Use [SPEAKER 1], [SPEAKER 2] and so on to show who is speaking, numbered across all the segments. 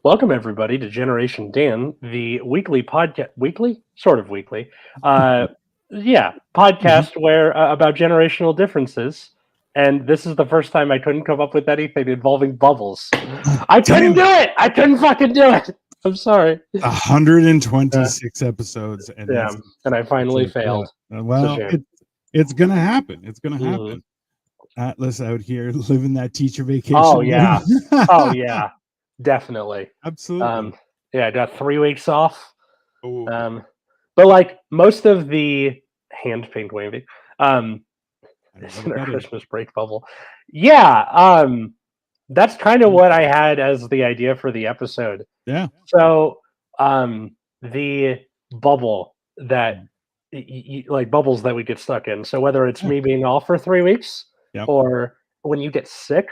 [SPEAKER 1] Welcome everybody to Generation Dan, the weekly podcast. Weekly, sort of weekly. Uh, yeah,
[SPEAKER 2] Mhm.
[SPEAKER 1] podcast where about generational differences. And this is the first time I couldn't come up with anything involving bubbles. I couldn't
[SPEAKER 2] Damn
[SPEAKER 1] do
[SPEAKER 2] it.
[SPEAKER 1] it. I couldn't fucking do it. I'm sorry.
[SPEAKER 2] 126 episodes, and
[SPEAKER 1] Yeah, and I
[SPEAKER 2] it's
[SPEAKER 1] finally
[SPEAKER 2] like, yeah.
[SPEAKER 1] failed. It's a
[SPEAKER 2] Well,
[SPEAKER 1] shame.
[SPEAKER 2] it's gonna happen. It's gonna
[SPEAKER 1] Mhm.
[SPEAKER 2] happen. Atlas out here living that teacher
[SPEAKER 1] Oh
[SPEAKER 2] vacation.
[SPEAKER 1] yeah. Oh yeah. Definitely.
[SPEAKER 2] Absolutely.
[SPEAKER 1] Um, yeah, I got 3 weeks off.
[SPEAKER 2] Oh,
[SPEAKER 1] Um, but like most of the hand paint waving, um,
[SPEAKER 2] I don't know
[SPEAKER 1] is
[SPEAKER 2] what
[SPEAKER 1] in our
[SPEAKER 2] that is.
[SPEAKER 1] Christmas break bubble. Yeah, that's kind of what I had as the idea for the episode.
[SPEAKER 2] Yeah.
[SPEAKER 1] So, the bubble that like bubbles that we get stuck in. So whether it's
[SPEAKER 2] Yeah.
[SPEAKER 1] me being off for 3 weeks
[SPEAKER 2] Yep.
[SPEAKER 1] or when you get sick,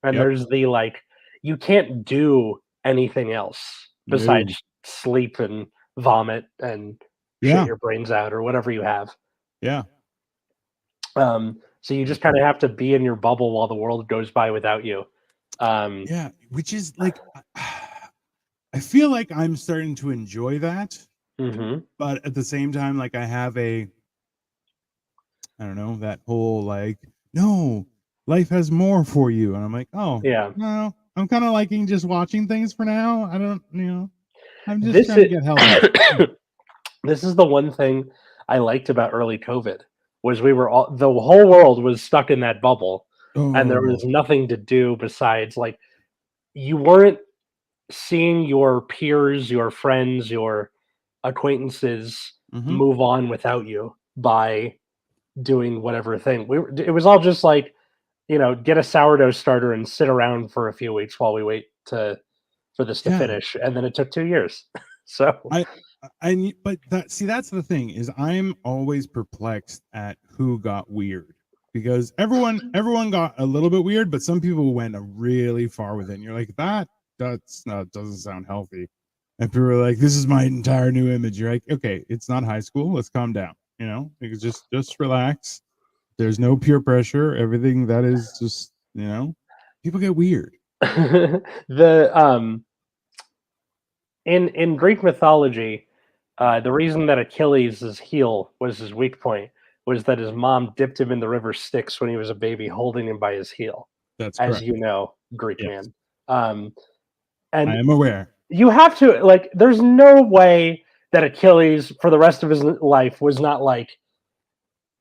[SPEAKER 1] and
[SPEAKER 2] Yep.
[SPEAKER 1] there's the like you can't do anything else
[SPEAKER 2] No.
[SPEAKER 1] besides sleep and vomit and shit
[SPEAKER 2] Yeah.
[SPEAKER 1] your brains out or whatever you have.
[SPEAKER 2] Yeah.
[SPEAKER 1] So you just kind of have to be in your bubble while the world goes by without you. Um,
[SPEAKER 2] Yeah. Which is like, I feel like I'm starting to enjoy that,
[SPEAKER 1] mhm.
[SPEAKER 2] but at the same time, like I don't know, that whole like, no, life has more for you. And I'm like, oh,
[SPEAKER 1] Yeah.
[SPEAKER 2] no, I'm kind of liking just watching things for now. I don't, I'm just
[SPEAKER 1] This
[SPEAKER 2] trying to
[SPEAKER 1] is
[SPEAKER 2] get healthy.
[SPEAKER 1] this is the one thing I liked about early COVID was we were all the whole world was stuck in that bubble and there
[SPEAKER 2] Oh,
[SPEAKER 1] was nothing to do besides like you weren't seeing your peers, your friends, your acquaintances
[SPEAKER 2] hmm,
[SPEAKER 1] move on without you by doing whatever thing. It was all just like, get a sourdough starter and sit around for a few weeks while we wait to for this to
[SPEAKER 2] yeah.
[SPEAKER 1] finish, and then it took 2 years. So,
[SPEAKER 2] I, but that's the thing is I'm always perplexed at who got weird because everyone got a little bit weird, but some people went a really far with it. And you're like, that's not, doesn't sound healthy. And people are like, this is my entire new image. You're like, okay, it's not high school. Let's calm down. Like, just relax. There's no peer pressure. Everything that is just, people get weird.
[SPEAKER 1] the in Greek mythology, the reason that Achilles' heel was his weak point was that his mom dipped him in the river Styx when he was a baby, holding him by his heel,
[SPEAKER 2] That's
[SPEAKER 1] as
[SPEAKER 2] correct.
[SPEAKER 1] you know, Greek
[SPEAKER 2] Yes,
[SPEAKER 1] man. Um,
[SPEAKER 2] I
[SPEAKER 1] and
[SPEAKER 2] am aware.
[SPEAKER 1] you have to like. There's no way that Achilles, for the rest of his life, was not like,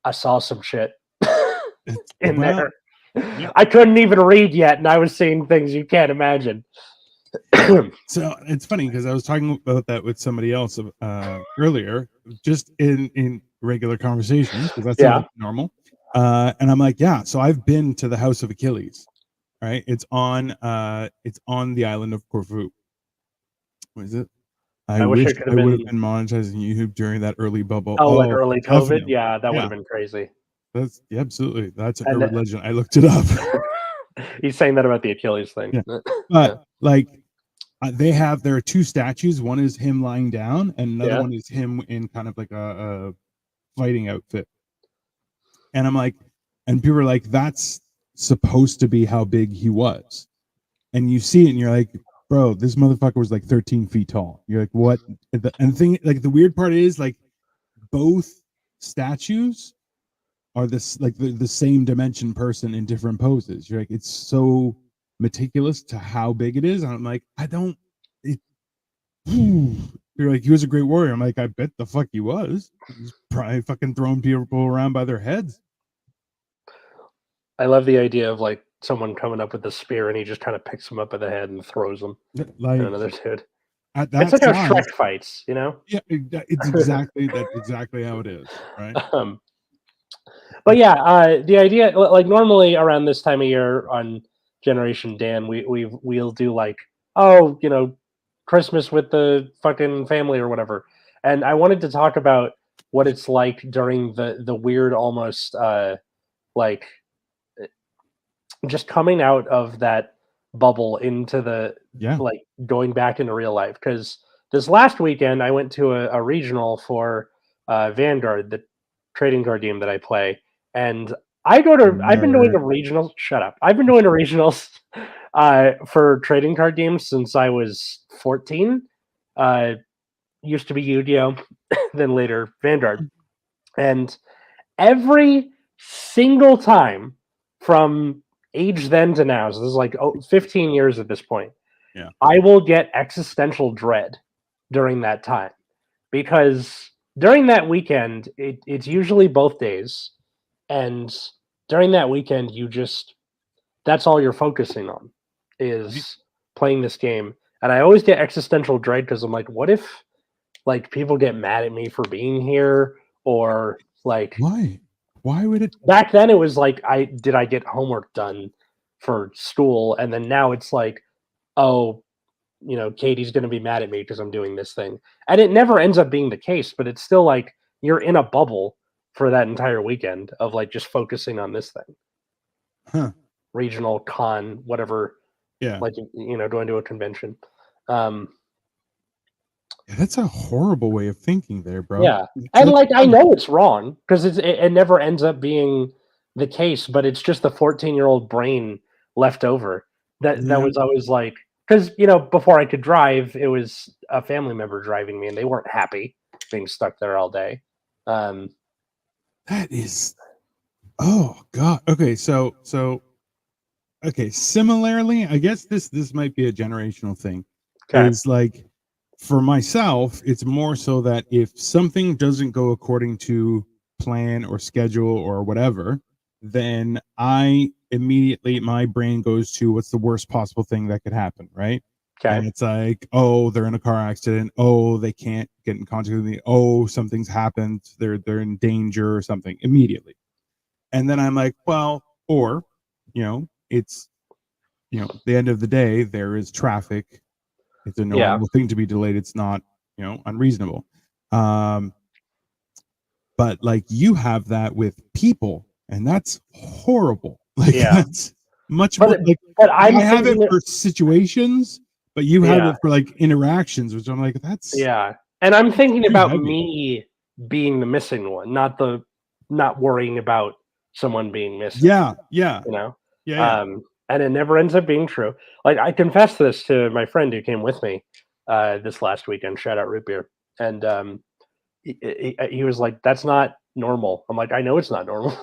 [SPEAKER 1] I saw some shit in
[SPEAKER 2] Well,
[SPEAKER 1] there.
[SPEAKER 2] yeah.
[SPEAKER 1] I couldn't even read yet, and I was seeing things you can't imagine.
[SPEAKER 2] So it's funny because I was talking about that with somebody else earlier, just in regular conversation, because that's
[SPEAKER 1] Yeah.
[SPEAKER 2] normal. And I'm like, yeah. So I've been to the House of Achilles. Right? It's on the island of Corfu. What is it? I
[SPEAKER 1] I wish
[SPEAKER 2] wish
[SPEAKER 1] it could
[SPEAKER 2] I
[SPEAKER 1] have
[SPEAKER 2] would have
[SPEAKER 1] been.
[SPEAKER 2] been monetizing YouTube during that early bubble.
[SPEAKER 1] Oh, like
[SPEAKER 2] Oh,
[SPEAKER 1] early COVID?
[SPEAKER 2] definitely.
[SPEAKER 1] Yeah, that would have
[SPEAKER 2] Yeah,
[SPEAKER 1] been crazy.
[SPEAKER 2] that's yeah, absolutely. That's an
[SPEAKER 1] And
[SPEAKER 2] urban legend. I looked it up.
[SPEAKER 1] he's saying that about the Achilles thing.
[SPEAKER 2] Yeah,
[SPEAKER 1] Yeah.
[SPEAKER 2] but like there are two statues. One is him lying down, and another
[SPEAKER 1] Yeah.
[SPEAKER 2] one is him in kind of like a fighting outfit. And I'm like, and people are like, that's supposed to be how big he was. And you see it, and you're like, bro, this motherfucker was like 13 feet tall. You're like, what? And the weird part is like both statues are this like the same dimension person in different poses. You're like, it's so meticulous to how big it is. And I'm like, I don't. It, you're like, he was a great warrior. I'm like, I bet the fuck he was. He's probably fucking throwing people around by their heads.
[SPEAKER 1] I love the idea of like someone coming up with a spear and he just kind of picks him up by the head and throws him at
[SPEAKER 2] Like
[SPEAKER 1] another dude.
[SPEAKER 2] at
[SPEAKER 1] It's
[SPEAKER 2] that
[SPEAKER 1] like how
[SPEAKER 2] size,
[SPEAKER 1] Shrek fights, you know?
[SPEAKER 2] yeah, it's exactly how it is, right?
[SPEAKER 1] um, but yeah, the idea like normally around this time of year on Generation Dan, we'll do like, oh, Christmas with the fucking family or whatever. And I wanted to talk about what it's like during the weird almost like just coming out of that bubble into the
[SPEAKER 2] Yeah,
[SPEAKER 1] like going back into real life because this last weekend I went to a regional for Vanguard, the trading card game that I play, and I've been doing
[SPEAKER 2] nerd.
[SPEAKER 1] the regionals. Shut up! I've been doing the regionals For trading card games since I was 14. Used to be Yu-Gi-Oh, then later Vanguard, and every single time from age then to now, so this is like 15 years at this point.
[SPEAKER 2] Yeah.
[SPEAKER 1] I will get existential dread during that time because during that weekend, it's usually both days, and during that weekend, that's all you're focusing on is playing this game. And I always get existential dread because I'm like, what if like people get mad at me for being here, or like
[SPEAKER 2] why would it?
[SPEAKER 1] back then it was like I get homework done for school, and then now it's like, oh, Katie's going to be mad at me because I'm doing this thing. And it never ends up being the case, but it's still like you're in a bubble for that entire weekend of like just focusing on this thing.
[SPEAKER 2] Huh.
[SPEAKER 1] Regional con, whatever.
[SPEAKER 2] Yeah.
[SPEAKER 1] Like, going to a convention.
[SPEAKER 2] Yeah, that's a horrible way of thinking there, bro.
[SPEAKER 1] Yeah. And like, I know it's wrong because it never ends up being the case, but it's just the 14-year-old brain left over that was always like, because before I could drive, it was a family member driving me, and they weren't happy being stuck there all day.
[SPEAKER 2] That is, oh god. Okay, so okay. Similarly, I guess this might be a generational thing.
[SPEAKER 1] Okay.
[SPEAKER 2] Is like for myself, it's more so that if something doesn't go according to plan or schedule or whatever, then I immediately my brain goes to what's the worst possible thing that could happen, right?
[SPEAKER 1] Okay.
[SPEAKER 2] And it's like, oh, they're in a car accident. Oh, they can't get in contact with me. Oh, something's happened. They're in danger or something immediately. And then I'm like, well, or, it's, the end of the day, there is traffic. It's a normal thing to be delayed. It's not, unreasonable. But like you have that with people, and that's horrible. Like that's much more like,
[SPEAKER 1] but
[SPEAKER 2] I have it for situations, but you have it for like interactions, which I'm like, that's
[SPEAKER 1] and I'm thinking about
[SPEAKER 2] heavy.
[SPEAKER 1] me being the missing one, not worrying about someone being missing.
[SPEAKER 2] Yeah.
[SPEAKER 1] And it never ends up being true. Like, I confessed this to my friend who came with me this last weekend. Shout out Root Beer. And he was like, "That's not normal." I'm like, "I know it's not normal.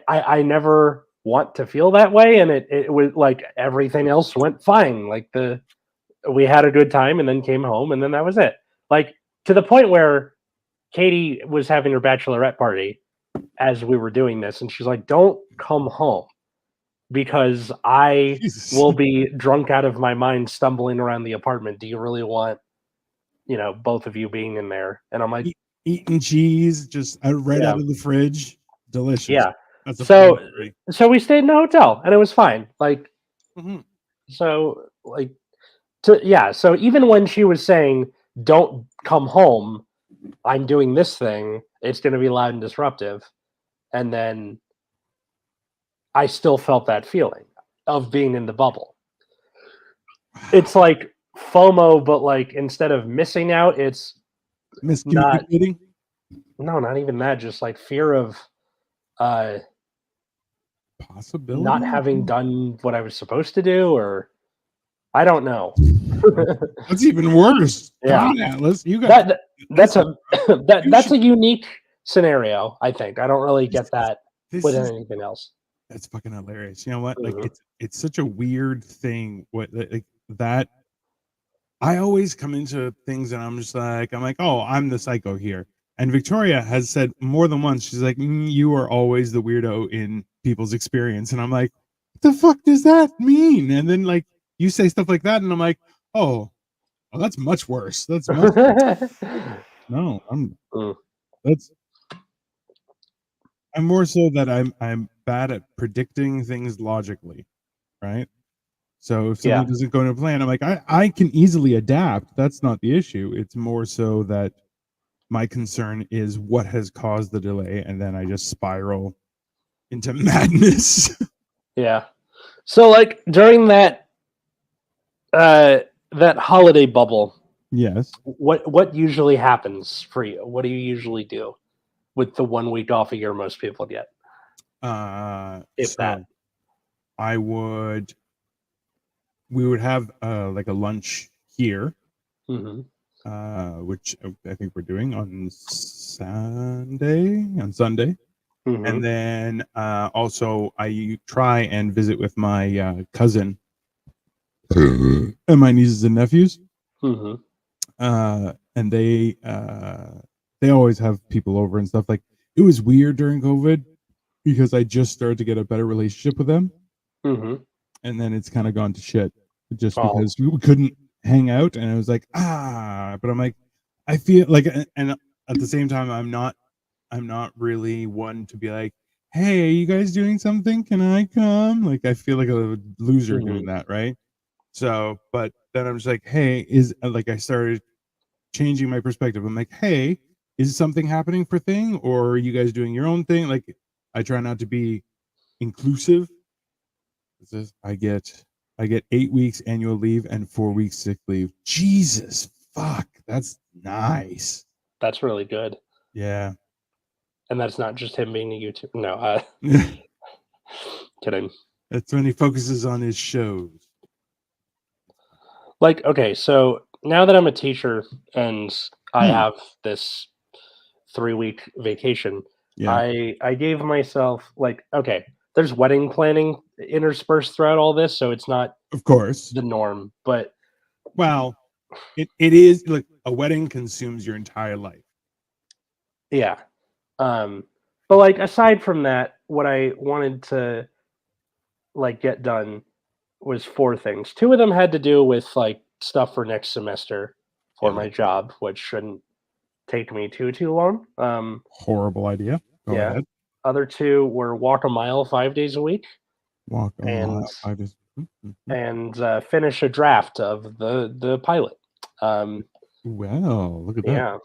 [SPEAKER 1] I never want to feel that way." And it was like everything else went fine. Like we had a good time, and then came home, and then that was it. Like, to the point where Katie was having her bachelorette party as we were doing this, and she's like, "Don't come home because I will be drunk out of my mind stumbling around the apartment. Do you really want, both of you being in there?" And I'm like,
[SPEAKER 2] eating cheese just right out of the fridge. Delicious.
[SPEAKER 1] Yeah.
[SPEAKER 2] That's
[SPEAKER 1] so we stayed in a hotel, and it was fine. Like, so like, so even when she was saying, "Don't come home, I'm doing this thing, it's going to be loud and disruptive," and then I still felt that feeling of being in the bubble. It's like FOMO, but like instead of missing out, it's
[SPEAKER 2] miscommunicating.
[SPEAKER 1] Not even that. Just like fear of
[SPEAKER 2] possibility
[SPEAKER 1] not having done what I was supposed to do, or I don't know.
[SPEAKER 2] That's even worse.
[SPEAKER 1] Yeah,
[SPEAKER 2] Atlas, you got
[SPEAKER 1] that's a unique scenario. I think I don't really get that with anything else.
[SPEAKER 2] That's fucking hilarious. You know what? Like it's such a weird thing. What like that? I always come into things and I'm like, oh, I'm the psycho here. And Victoria has said more than once, she's like, you are always the weirdo in people's experience. And I'm like, what the fuck does that mean? And then like you say stuff like that, and I'm like, oh, that's much worse. That's much worse. No, I'm more so that I'm bad at predicting things logically, right? So if something doesn't go to plan, I'm like, I can easily adapt. That's not the issue. It's more so that my concern is what has caused the delay, and then I just spiral into madness.
[SPEAKER 1] Yeah. So like during that holiday bubble,
[SPEAKER 2] yes,
[SPEAKER 1] what usually happens for you? What do you usually do with the 1 week off a year most people get? If that.
[SPEAKER 2] we would have like a lunch here,
[SPEAKER 1] Mm-hmm.
[SPEAKER 2] which I think we're doing on Sunday.
[SPEAKER 1] Mm-hmm.
[SPEAKER 2] And then also I try and visit with my cousin and my nieces and nephews.
[SPEAKER 1] Mm-hmm.
[SPEAKER 2] And they always have people over and stuff. Like, it was weird during COVID because I just started to get a better relationship with them,
[SPEAKER 1] Mm-hmm.
[SPEAKER 2] and then it's kind of gone to shit just
[SPEAKER 1] Oh.
[SPEAKER 2] because we couldn't hang out, and I was like, but I'm like, I feel like, and at the same time, I'm not really one to be like, hey, are you guys doing something? Can I come? Like, I feel like a loser doing
[SPEAKER 1] Mm-hmm.
[SPEAKER 2] that, right? So, but then I'm just like, hey, is like, I started changing my perspective. I'm like, hey, is something happening for thing, or are you guys doing your own thing? Like, I try not to be inclusive. I get 8 weeks annual leave and 4 weeks sick leave. Jesus fuck, that's nice.
[SPEAKER 1] That's really good.
[SPEAKER 2] Yeah.
[SPEAKER 1] And that's not just him being a YouTuber. No, kidding.
[SPEAKER 2] That's when he focuses on his shows.
[SPEAKER 1] Like, okay, so now that I'm a teacher and I
[SPEAKER 2] Hmm.
[SPEAKER 1] have this 3-week vacation,
[SPEAKER 2] Yeah,
[SPEAKER 1] I gave myself like, okay, there's wedding planning interspersed throughout all this, so it's not
[SPEAKER 2] of course.
[SPEAKER 1] the norm, but
[SPEAKER 2] Well, it is. Look, a wedding consumes your entire life.
[SPEAKER 1] yeah. But like aside from that, what I wanted to like get done was 4 things. 2 of them had to do with like stuff for next semester for
[SPEAKER 2] Yeah,
[SPEAKER 1] my job, which shouldn't take me too long.
[SPEAKER 2] horrible idea. Go
[SPEAKER 1] Yeah.
[SPEAKER 2] ahead.
[SPEAKER 1] Other 2 were walk a mile 5 days a week
[SPEAKER 2] Walk a
[SPEAKER 1] and
[SPEAKER 2] mile. I just.
[SPEAKER 1] finish a draft of the pilot. Um,
[SPEAKER 2] Well, look at that.
[SPEAKER 1] yeah,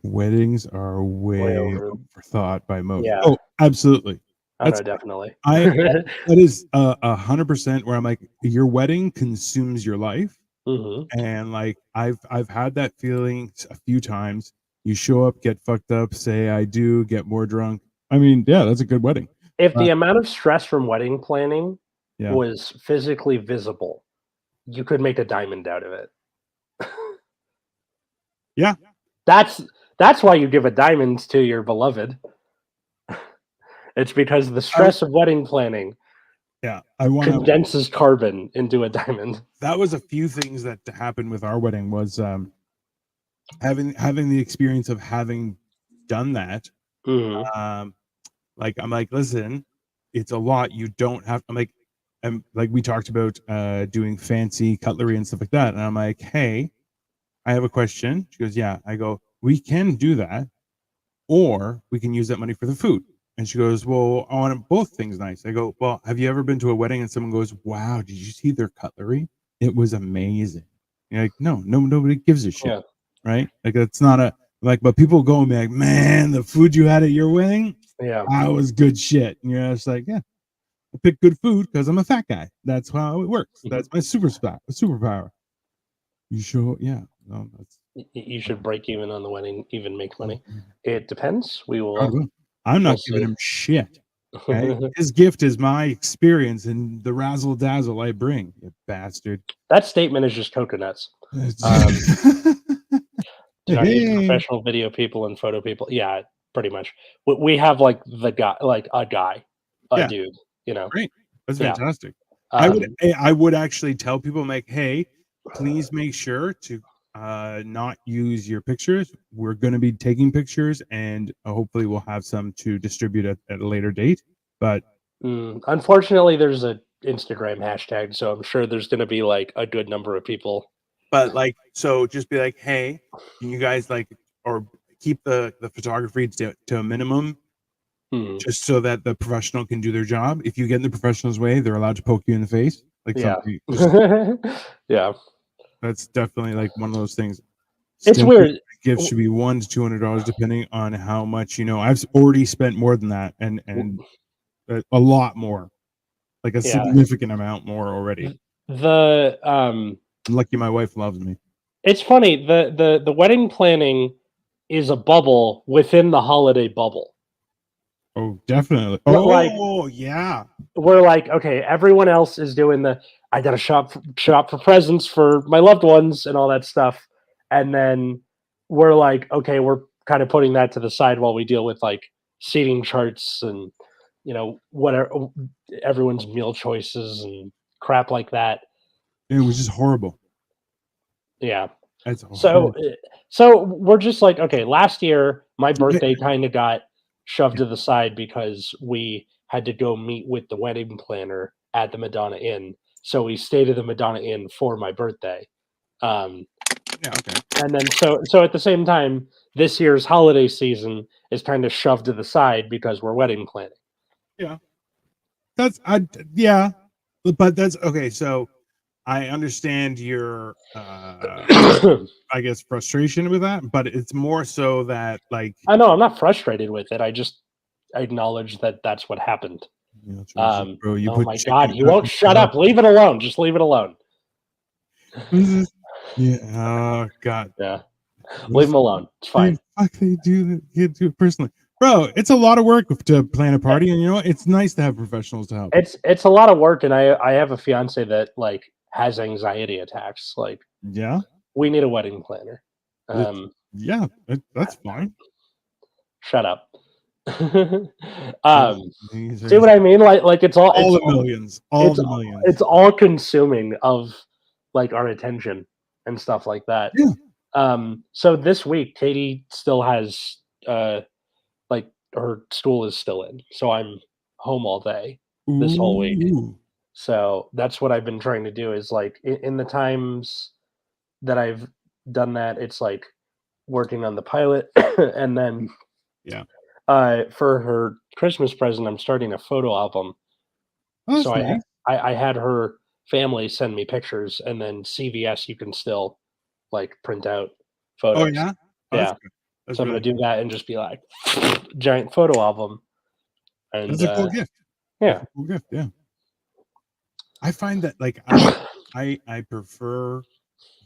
[SPEAKER 2] Weddings are
[SPEAKER 1] way
[SPEAKER 2] way
[SPEAKER 1] over.
[SPEAKER 2] overthought by most.
[SPEAKER 1] Yeah,
[SPEAKER 2] Oh, absolutely.
[SPEAKER 1] oh
[SPEAKER 2] That's
[SPEAKER 1] no, definitely.
[SPEAKER 2] I that is 100% where I'm like, your wedding consumes your life,
[SPEAKER 1] Hmm.
[SPEAKER 2] and like I've had that feeling a few times. You show up, get fucked up, say I do, get more drunk. I mean, yeah, that's a good wedding.
[SPEAKER 1] If
[SPEAKER 2] Uh,
[SPEAKER 1] the amount of stress from wedding planning
[SPEAKER 2] yeah,
[SPEAKER 1] was physically visible, you could make a diamond out of it.
[SPEAKER 2] yeah.
[SPEAKER 1] That's that's why you give a diamond to your beloved. It's because the
[SPEAKER 2] I
[SPEAKER 1] stress of wedding planning
[SPEAKER 2] yeah. I want to.
[SPEAKER 1] condenses carbon into a diamond.
[SPEAKER 2] That was a few things that happened with our wedding was having the experience of having done that.
[SPEAKER 1] Mhm.
[SPEAKER 2] Um, like I'm like, listen, it's a lot. You don't have. I'm like, and like we talked about doing fancy cutlery and stuff like that. And I'm like, hey, I have a question. She goes, yeah. I go, we can do that, or we can use that money for the food. And she goes, well, I want both things nice. I go, well, have you ever been to a wedding and someone goes, wow, did you see their cutlery? It was amazing. You're like, no, nobody gives a shit,
[SPEAKER 1] Yeah.
[SPEAKER 2] right? Like that's not a like, but people go and be like, man, the food you had at your wedding,
[SPEAKER 1] Yeah.
[SPEAKER 2] that was good shit. And you're just like, yeah, I pick good food because I'm a fat guy. That's how it works.
[SPEAKER 1] Mhm.
[SPEAKER 2] That's my superpower. You sure? Yeah. No, that's
[SPEAKER 1] You should break even on the wedding, even make money. It depends. We
[SPEAKER 2] God,
[SPEAKER 1] will
[SPEAKER 2] well, I'm
[SPEAKER 1] we'll
[SPEAKER 2] not giving
[SPEAKER 1] see.
[SPEAKER 2] him shit. Okay, his gift is my experience and the razzle dazzle I bring. You bastard.
[SPEAKER 1] That statement is just coconuts. Um, do not use
[SPEAKER 2] Hey,
[SPEAKER 1] professional video people and photo people. Yeah, pretty much. We have like the guy, like a guy, a
[SPEAKER 2] yeah,
[SPEAKER 1] dude. You know.
[SPEAKER 2] great. That's
[SPEAKER 1] Yeah.
[SPEAKER 2] fantastic.
[SPEAKER 1] Um,
[SPEAKER 2] I would actually tell people, I'm like, hey, please make sure to not use your pictures. We're going to be taking pictures, and hopefully we'll have some to distribute at a later date. But
[SPEAKER 1] unfortunately, there's a Instagram hashtag, so I'm sure there's going to be like a good number of people.
[SPEAKER 2] like, so just be like, hey, can you guys like, or keep the photography to a minimum,
[SPEAKER 1] Hmm.
[SPEAKER 2] just so that the professional can do their job. If you get in the professional's way, they're allowed to poke you in the face, like
[SPEAKER 1] Yeah.
[SPEAKER 2] something. Just
[SPEAKER 1] Yeah.
[SPEAKER 2] that's definitely like one of those things.
[SPEAKER 1] It's
[SPEAKER 2] Stimulating
[SPEAKER 1] weird.
[SPEAKER 2] gifts should be $100 to $200, depending on how much you know. I've already spent more than that, and a lot more, like a
[SPEAKER 1] Yeah.
[SPEAKER 2] significant amount more already.
[SPEAKER 1] The
[SPEAKER 2] I'm lucky my wife loves me.
[SPEAKER 1] it's funny, the wedding planning is a bubble within the holiday bubble.
[SPEAKER 2] Oh, definitely.
[SPEAKER 1] Like
[SPEAKER 2] Oh, yeah.
[SPEAKER 1] we're like, okay, everyone else is doing the I gotta shop for presents for my loved ones and all that stuff, and then we're like, okay, we're kind of putting that to the side while we deal with like seating charts and whatever everyone's meal choices and crap like that.
[SPEAKER 2] It was just horrible.
[SPEAKER 1] Yeah.
[SPEAKER 2] That's
[SPEAKER 1] So,
[SPEAKER 2] horrible.
[SPEAKER 1] so we're just like, okay, last year my
[SPEAKER 2] Yeah,
[SPEAKER 1] birthday kind of got shoved
[SPEAKER 2] yeah,
[SPEAKER 1] to the side because we had to go meet with the wedding planner at the Madonna Inn. So we stayed at the Madonna Inn for my birthday. Um,
[SPEAKER 2] yeah, okay.
[SPEAKER 1] and then so at the same time, this year's holiday season is kind of shoved to the side because we're wedding planning.
[SPEAKER 2] Yeah. That's yeah. But that's okay. So I understand your I guess frustration with that, but it's more so that like
[SPEAKER 1] I know I'm not frustrated with it. I just acknowledge that that's what happened.
[SPEAKER 2] bro, you
[SPEAKER 1] Oh
[SPEAKER 2] put
[SPEAKER 1] my god,
[SPEAKER 2] chicken
[SPEAKER 1] he
[SPEAKER 2] out
[SPEAKER 1] won't
[SPEAKER 2] in
[SPEAKER 1] shut
[SPEAKER 2] the
[SPEAKER 1] up. Leave it alone. Just leave it alone.
[SPEAKER 2] yeah, oh god.
[SPEAKER 1] Yeah.
[SPEAKER 2] What
[SPEAKER 1] Leave
[SPEAKER 2] is
[SPEAKER 1] him alone. It's fine.
[SPEAKER 2] the fuck they do it personally? Bro, it's a lot of work to plan a party, and you know what? It's nice to have professionals to help.
[SPEAKER 1] It's a lot of work, and I have a fiance that like has anxiety attacks. Like
[SPEAKER 2] Yeah.
[SPEAKER 1] we need a wedding planner.
[SPEAKER 2] It's yeah, that's fine.
[SPEAKER 1] Shut up.
[SPEAKER 2] Yeah,
[SPEAKER 1] um,
[SPEAKER 2] these
[SPEAKER 1] see
[SPEAKER 2] are
[SPEAKER 1] what I mean? Like
[SPEAKER 2] all the millions, all
[SPEAKER 1] it's
[SPEAKER 2] the millions.
[SPEAKER 1] it's all consuming of like our attention and stuff like that.
[SPEAKER 2] Yeah.
[SPEAKER 1] So this week Katie still has like her school is still in, so I'm home all day this whole week.
[SPEAKER 2] Ooh.
[SPEAKER 1] So that's what I've been trying to do is like in the times that I've done that, it's like working on the pilot and then
[SPEAKER 2] Yeah.
[SPEAKER 1] for her Christmas present, I'm starting a photo album.
[SPEAKER 2] Oh,
[SPEAKER 1] So
[SPEAKER 2] that's nice.
[SPEAKER 1] I had her family send me pictures, and then CVS you can still like print out
[SPEAKER 2] Oh
[SPEAKER 1] photos.
[SPEAKER 2] yeah. Oh, that's
[SPEAKER 1] Yeah,
[SPEAKER 2] good. That's
[SPEAKER 1] so I'm gonna
[SPEAKER 2] really
[SPEAKER 1] do
[SPEAKER 2] cool.
[SPEAKER 1] that and just be like giant photo album, and
[SPEAKER 2] That's a cool gift. That's
[SPEAKER 1] yeah.
[SPEAKER 2] a cool gift. Yeah. I find that like I prefer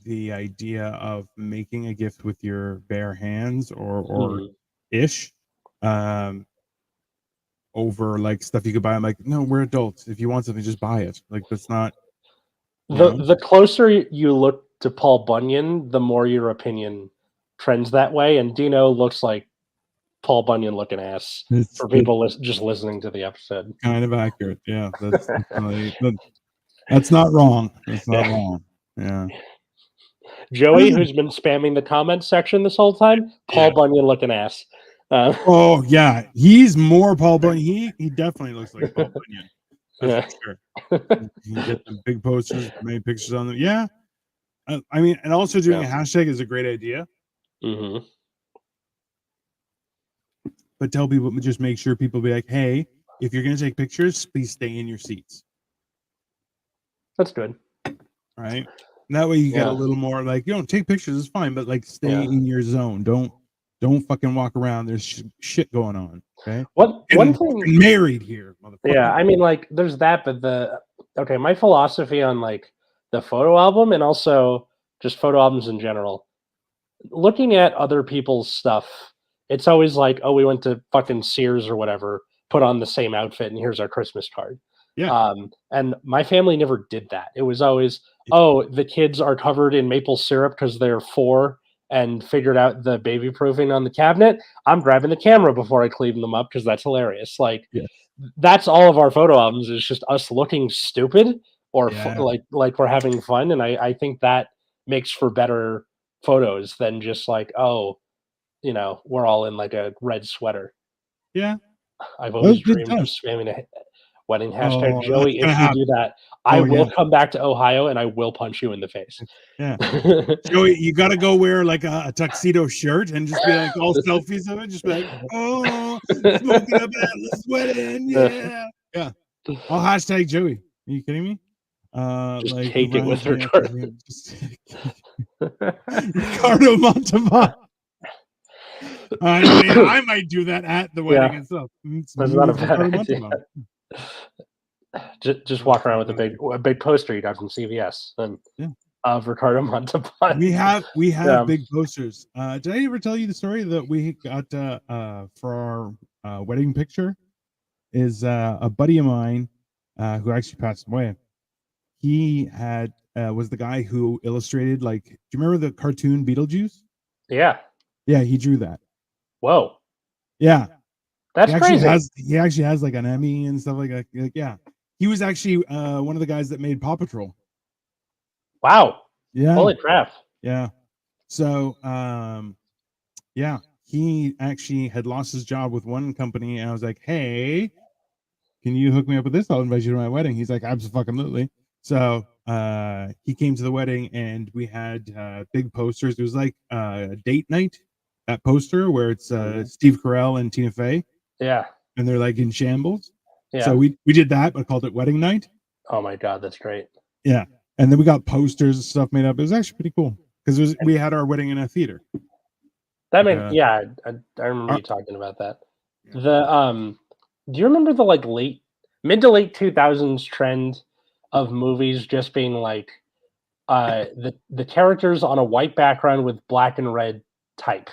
[SPEAKER 2] the idea of making a gift with your bare hands or
[SPEAKER 1] Mhm.
[SPEAKER 2] ish um over like stuff you could buy. I'm like, no, we're adults. If you want something, just buy it. Like that's not, you know.
[SPEAKER 1] The closer you look to Paul Bunyan, the more your opinion trends that way, and Dino looks like Paul Bunyan looking ass
[SPEAKER 2] It's
[SPEAKER 1] for people just listening to the episode.
[SPEAKER 2] kind of accurate. Yeah, that's definitely that's not wrong. That's not
[SPEAKER 1] Yeah.
[SPEAKER 2] wrong. Yeah.
[SPEAKER 1] Joey, who's been spamming the comments section this whole time,
[SPEAKER 2] Yeah.
[SPEAKER 1] Paul Bunyan looking ass.
[SPEAKER 2] Oh yeah, he's more Paul Bunyan. He definitely looks like Paul Bunyan. That's
[SPEAKER 1] Yeah.
[SPEAKER 2] for sure. You can get the big posters, many pictures on them. Yeah, I mean, and also doing
[SPEAKER 1] Yeah.
[SPEAKER 2] a hashtag is a great idea.
[SPEAKER 1] Mhm.
[SPEAKER 2] But tell people, just make sure people be like, hey, if you're gonna take pictures, please stay in your seats.
[SPEAKER 1] That's good.
[SPEAKER 2] Right. And that way you get a
[SPEAKER 1] Yeah.
[SPEAKER 2] little more like, you know, take pictures is fine, but like stay
[SPEAKER 1] Yeah.
[SPEAKER 2] in your zone. Don't fucking walk around. There's shit going on. Okay.
[SPEAKER 1] One
[SPEAKER 2] Getting
[SPEAKER 1] thing,
[SPEAKER 2] fucking married here,
[SPEAKER 1] yeah,
[SPEAKER 2] motherfucker.
[SPEAKER 1] I mean, like, there's that, but okay, my philosophy on like the photo album and also just photo albums in general, looking at other people's stuff, it's always like, oh, we went to fucking Sears or whatever, put on the same outfit, and here's our Christmas card.
[SPEAKER 2] Yeah.
[SPEAKER 1] And my family never did that. It was always, oh, the kids are covered in maple syrup because they're 4 and figured out the baby proofing on the cabinet. I'm grabbing the camera before I clean them up because that's hilarious. Like
[SPEAKER 2] Yes.
[SPEAKER 1] that's all of our photo albums is just us looking stupid or
[SPEAKER 2] Yeah.
[SPEAKER 1] like we're having fun, and I think that makes for better photos than just like, oh, we're all in like a red sweater.
[SPEAKER 2] Yeah.
[SPEAKER 1] I've
[SPEAKER 2] Well,
[SPEAKER 1] always
[SPEAKER 2] it
[SPEAKER 1] dreamed of
[SPEAKER 2] does.
[SPEAKER 1] spamming a wedding hashtag.
[SPEAKER 2] Oh, that's
[SPEAKER 1] Joey,
[SPEAKER 2] gonna
[SPEAKER 1] if you
[SPEAKER 2] happen.
[SPEAKER 1] do that, I
[SPEAKER 2] Oh yeah.
[SPEAKER 1] will come back to Ohio and I will punch you in the face.
[SPEAKER 2] Yeah. Joey, you got to go wear like a tuxedo shirt and just be like all selfies of it. Just be like, oh, smoking up Atlas wedding. Yeah. Yeah. I'll hashtag Joey. Are you kidding me?
[SPEAKER 1] Just
[SPEAKER 2] Like
[SPEAKER 1] take it with her.
[SPEAKER 2] just Ricardo Montalban. I might do that at the wedding
[SPEAKER 1] Yeah,
[SPEAKER 2] itself.
[SPEAKER 1] that's not a bad
[SPEAKER 2] Ricardo
[SPEAKER 1] idea.
[SPEAKER 2] Montalban.
[SPEAKER 1] Just walk around with a big poster you got from CVS, and
[SPEAKER 2] Yeah.
[SPEAKER 1] of Ricardo Montalban.
[SPEAKER 2] We have
[SPEAKER 1] Yeah.
[SPEAKER 2] big posters. Did I ever tell you the story that we got for our wedding picture? Is a buddy of mine who actually passed away. He had was the guy who illustrated, like, do you remember the cartoon Beetlejuice?
[SPEAKER 1] Yeah.
[SPEAKER 2] Yeah, he drew that.
[SPEAKER 1] Whoa.
[SPEAKER 2] Yeah,
[SPEAKER 1] That's crazy.
[SPEAKER 2] he actually has like an Emmy and stuff like that. Like, yeah, he was actually one of the guys that made Paw Patrol.
[SPEAKER 1] Wow.
[SPEAKER 2] Yeah,
[SPEAKER 1] Holy crap.
[SPEAKER 2] yeah. So yeah, he actually had lost his job with one company, and I was like, hey, can you hook me up with this? I'll invite you to my wedding. He's like, absolutely. So he came to the wedding, and we had big posters. It was like date night, that poster where it's Steve Carell and Tina Fey,
[SPEAKER 1] Yeah.
[SPEAKER 2] and they're like in shambles.
[SPEAKER 1] Yeah.
[SPEAKER 2] So we did that, but called it wedding night.
[SPEAKER 1] Oh my God, that's great.
[SPEAKER 2] Yeah, and then we got posters and stuff made up. It was actually pretty cool because we had our wedding in a theater.
[SPEAKER 1] That
[SPEAKER 2] Like,
[SPEAKER 1] made yeah, I remember
[SPEAKER 2] our-
[SPEAKER 1] you talking about that. The do you remember the like mid to late 2000s trend of movies just being like the characters on a white background with black and red type.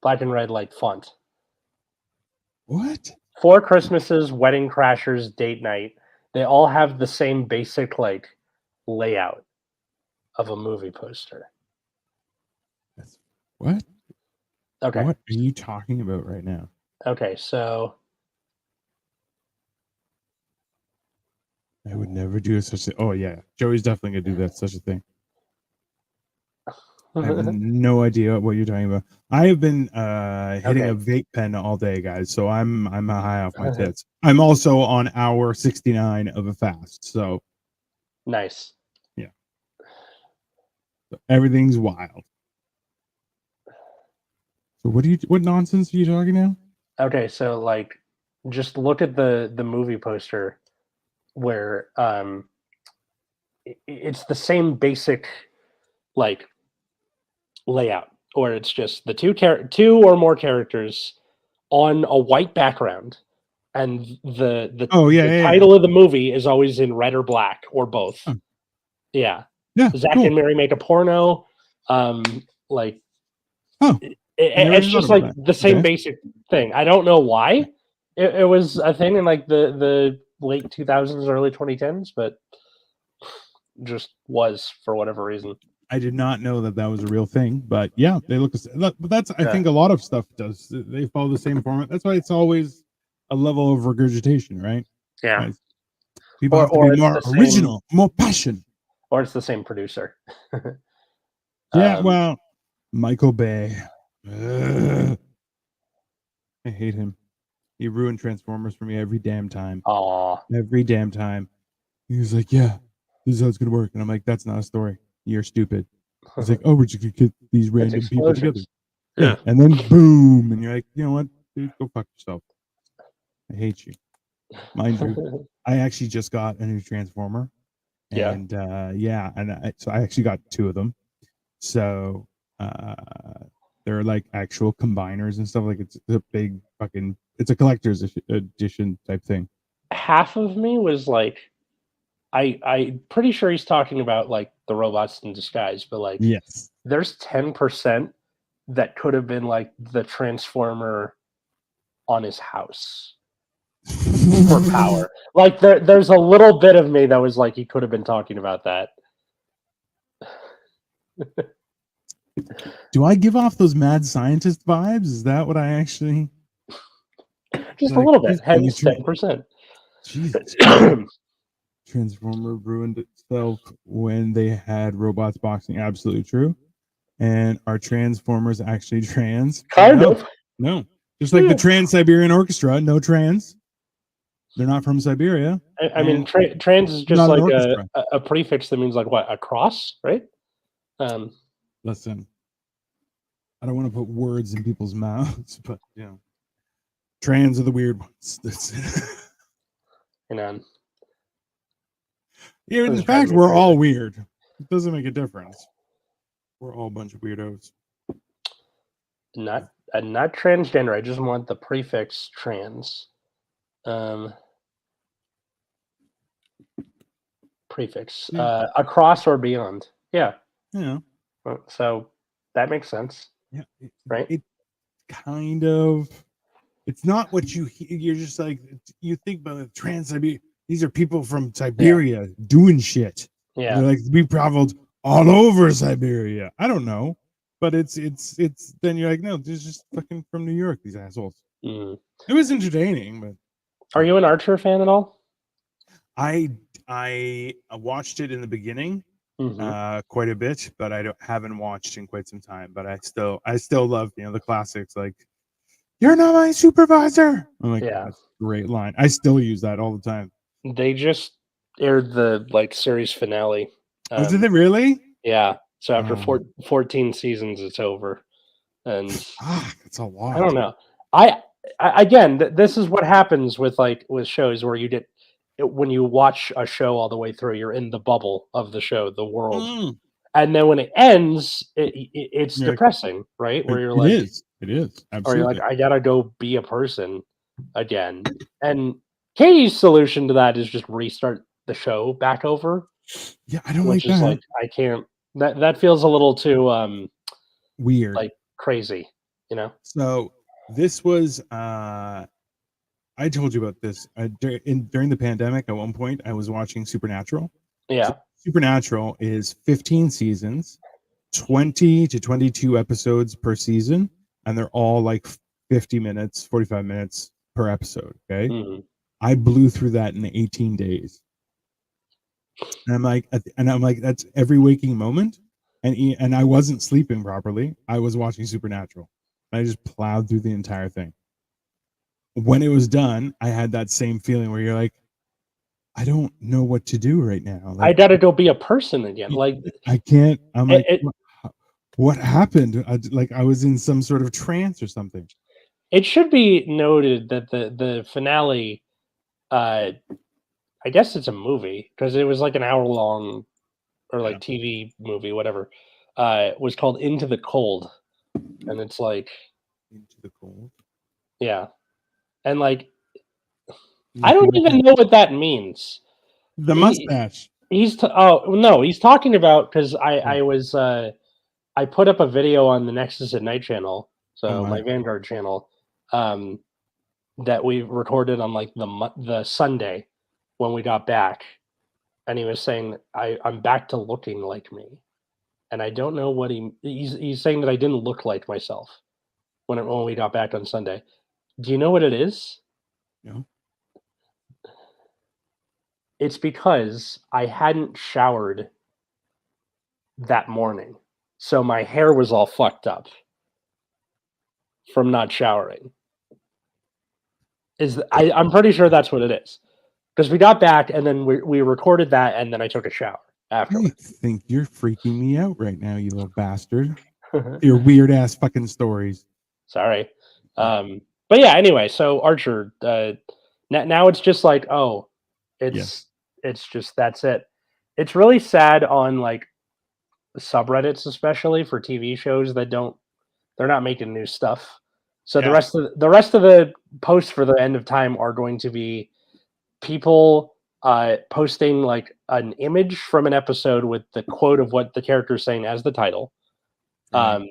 [SPEAKER 1] Black and red like font.
[SPEAKER 2] what?
[SPEAKER 1] Four Christmases, Wedding Crashers, Date Night. They all have the same basic like layout of a movie poster.
[SPEAKER 2] What?
[SPEAKER 1] Okay.
[SPEAKER 2] What are you talking about right now?
[SPEAKER 1] Okay, so
[SPEAKER 2] I would never do such a. Oh yeah, Joey's definitely gonna do that such a thing. I have no idea what you're talking about. I have been hitting a vape pen all day, guys. So I'm high off my tits. I'm also on hour 69 of a fast. So
[SPEAKER 1] nice.
[SPEAKER 2] yeah, so everything's wild. So what nonsense are you talking now?
[SPEAKER 1] Okay, so like just look at the movie poster where it's the same basic like layout, or it's just the two or more characters on a white background, and
[SPEAKER 2] Oh yeah,
[SPEAKER 1] the
[SPEAKER 2] yeah,
[SPEAKER 1] title of the movie is always in red or black or both.
[SPEAKER 2] yeah.
[SPEAKER 1] Yeah,
[SPEAKER 2] Yeah,
[SPEAKER 1] Zach
[SPEAKER 2] cool.
[SPEAKER 1] and Mary make a porno. Like
[SPEAKER 2] Oh, I never
[SPEAKER 1] it's
[SPEAKER 2] even thought
[SPEAKER 1] just
[SPEAKER 2] about
[SPEAKER 1] like
[SPEAKER 2] that.
[SPEAKER 1] the same
[SPEAKER 2] Okay.
[SPEAKER 1] basic thing. I don't know why it was a thing in like the late 2000s, early 2010s, but just was for whatever reason.
[SPEAKER 2] I did not know that was a real thing, but yeah, they look. But that's I think a lot of stuff does. They follow the same format. That's why it's always a level of regurgitation, right?
[SPEAKER 1] Yeah,
[SPEAKER 2] Right. People have to be
[SPEAKER 1] it's
[SPEAKER 2] more
[SPEAKER 1] the same,
[SPEAKER 2] original, more passion.
[SPEAKER 1] or it's the same producer.
[SPEAKER 2] Yeah, well, Michael Bay. Ugh. I hate him. He ruined Transformers for me every damn time.
[SPEAKER 1] Aw.
[SPEAKER 2] Every damn time. He was like, "Yeah, this is how it's gonna work," and I'm like, "That's not a story. You're stupid." He's like, "Oh, we're just gonna get these random people together." Yeah, and then boom, and you're like, "You know what, dude? Go fuck yourself." I hate you. Mind you, I actually just got a new Transformer,
[SPEAKER 1] Yeah.
[SPEAKER 2] and yeah, and so I actually got two of them. So uh, they're like actual combiners and stuff. Like it's a big fucking, it's a collector's edition type thing.
[SPEAKER 1] Half of me was like, I'm pretty sure he's talking about like the robots in disguise, but like,
[SPEAKER 2] Yes.
[SPEAKER 1] there's 10% that could have been like the transformer on his house for power. Like there's a little bit of me that was like he could have been talking about that.
[SPEAKER 2] Do I give off those mad scientist vibes? Is that what I actually
[SPEAKER 1] Just a
[SPEAKER 2] like?
[SPEAKER 1] little bit, hence 10%.
[SPEAKER 2] Jesus. Transformer ruined itself when they had robots boxing. Absolutely true. And are Transformers actually trans?
[SPEAKER 1] Kind of.
[SPEAKER 2] No. Just like the Trans Siberian Orchestra, no trans. They're not from Siberia.
[SPEAKER 1] I mean, trans is just
[SPEAKER 2] not an
[SPEAKER 1] like
[SPEAKER 2] orchestra.
[SPEAKER 1] a prefix that means like what? A cross, right?
[SPEAKER 2] Listen, I don't want to put words in people's mouths, but you know, trans are the weird ones. That's
[SPEAKER 1] You know,
[SPEAKER 2] in fact, we're all weird. It doesn't make a difference. We're all a bunch of weirdos.
[SPEAKER 1] not transgender. I just want the prefix trans. Prefix.
[SPEAKER 2] Yeah.
[SPEAKER 1] Across or beyond. Yeah.
[SPEAKER 2] You know,
[SPEAKER 1] So that makes sense,
[SPEAKER 2] yeah,
[SPEAKER 1] right?
[SPEAKER 2] it kind of. It's not what you're just like you think about the trans Siberia. These are people from
[SPEAKER 1] Yeah.
[SPEAKER 2] Siberia doing shit. And
[SPEAKER 1] Yeah.
[SPEAKER 2] they're like, we traveled all over Siberia. I don't know, but it's. Then you're like, no, they're just fucking from New York. These assholes.
[SPEAKER 1] Mm.
[SPEAKER 2] It was entertaining, but
[SPEAKER 1] Are you an Archer fan at all?
[SPEAKER 2] I watched it in the beginning
[SPEAKER 1] Hmm.
[SPEAKER 2] quite a bit, but haven't watched in quite some time. But I still love the classics like "You're not my supervisor." I'm like,
[SPEAKER 1] Yeah.
[SPEAKER 2] that's a great line. I still use that all the time.
[SPEAKER 1] They just aired the series finale.
[SPEAKER 2] Oh, did
[SPEAKER 1] Um,
[SPEAKER 2] they really?
[SPEAKER 1] yeah. So after
[SPEAKER 2] Oh,
[SPEAKER 1] 14 seasons, it's over, and
[SPEAKER 2] that's a
[SPEAKER 1] I
[SPEAKER 2] lot.
[SPEAKER 1] don't know. Again, this is what happens with with shows where you get when you watch a show all the way through, you're in the bubble of the show, the world,
[SPEAKER 2] Mm.
[SPEAKER 1] and then when it ends, it's
[SPEAKER 2] You're like,
[SPEAKER 1] depressing, right? Where you're
[SPEAKER 2] it
[SPEAKER 1] like,
[SPEAKER 2] is. It is
[SPEAKER 1] or you're like,
[SPEAKER 2] absolutely.
[SPEAKER 1] I gotta go be a person again. And Katie's solution to that is just restart the show back over,
[SPEAKER 2] Yeah, I don't
[SPEAKER 1] which
[SPEAKER 2] like
[SPEAKER 1] is
[SPEAKER 2] that.
[SPEAKER 1] like I can't. That feels a little too
[SPEAKER 2] Weird.
[SPEAKER 1] crazy, you know?
[SPEAKER 2] So this was I told you about this during the pandemic. At one point, I was watching Supernatural. So
[SPEAKER 1] Yeah.
[SPEAKER 2] Supernatural is 15 seasons, 20 to 22 episodes per season, and they're all like 50 minutes, 45 minutes per episode. Okay,
[SPEAKER 1] Hmm.
[SPEAKER 2] I blew through that in 18 days, and I'm like, that's every waking moment, and I wasn't sleeping properly. I was watching Supernatural. I just plowed through the entire thing. When it was done, I had that same feeling where you're like, I don't know what to do right now.
[SPEAKER 1] I
[SPEAKER 2] Like,
[SPEAKER 1] gotta go be a person again. Like
[SPEAKER 2] I can't. I'm
[SPEAKER 1] it,
[SPEAKER 2] like,
[SPEAKER 1] it,
[SPEAKER 2] what happened? Like I was in some sort of trance or something.
[SPEAKER 1] it should be noted that the finale, uh, I guess it's a movie because it was like an hour long or
[SPEAKER 2] Yeah.
[SPEAKER 1] like TV movie, whatever. Was called Into the Cold, and it's like,
[SPEAKER 2] Into the cold.
[SPEAKER 1] yeah, and like I
[SPEAKER 2] Like
[SPEAKER 1] don't
[SPEAKER 2] with
[SPEAKER 1] even know what that means.
[SPEAKER 2] the
[SPEAKER 1] He
[SPEAKER 2] mustache.
[SPEAKER 1] oh no, he's talking about because
[SPEAKER 2] Oh,
[SPEAKER 1] I put up a video on the Nexus at Night channel,
[SPEAKER 2] oh
[SPEAKER 1] so my
[SPEAKER 2] my.
[SPEAKER 1] Vanguard channel, um, that we recorded on like the Sunday when we got back, and he was saying I'm back to looking like me, and I don't know what he's saying that I didn't look like myself when we got back on Sunday. Do you know what it is?
[SPEAKER 2] You know?
[SPEAKER 1] It's because I hadn't showered that morning, so my hair was all fucked up from not showering. I'm pretty sure that's what it is because we got back and then we recorded that and then I took a shower
[SPEAKER 2] I
[SPEAKER 1] afterwards.
[SPEAKER 2] think you're freaking me out right now, you little bastard. Your weird ass fucking stories.
[SPEAKER 1] Sorry, but yeah. Anyway, so Archer. Now it's just like, oh,
[SPEAKER 2] Yes.
[SPEAKER 1] it's just that's it. It's really sad on like subreddits, especially for TV shows that don't they're not making new stuff. So
[SPEAKER 2] Yeah.
[SPEAKER 1] the rest of the posts for the end of time are going to be people posting like an image from an episode with the quote of what the character is saying as the title.
[SPEAKER 2] Right.
[SPEAKER 1] Um,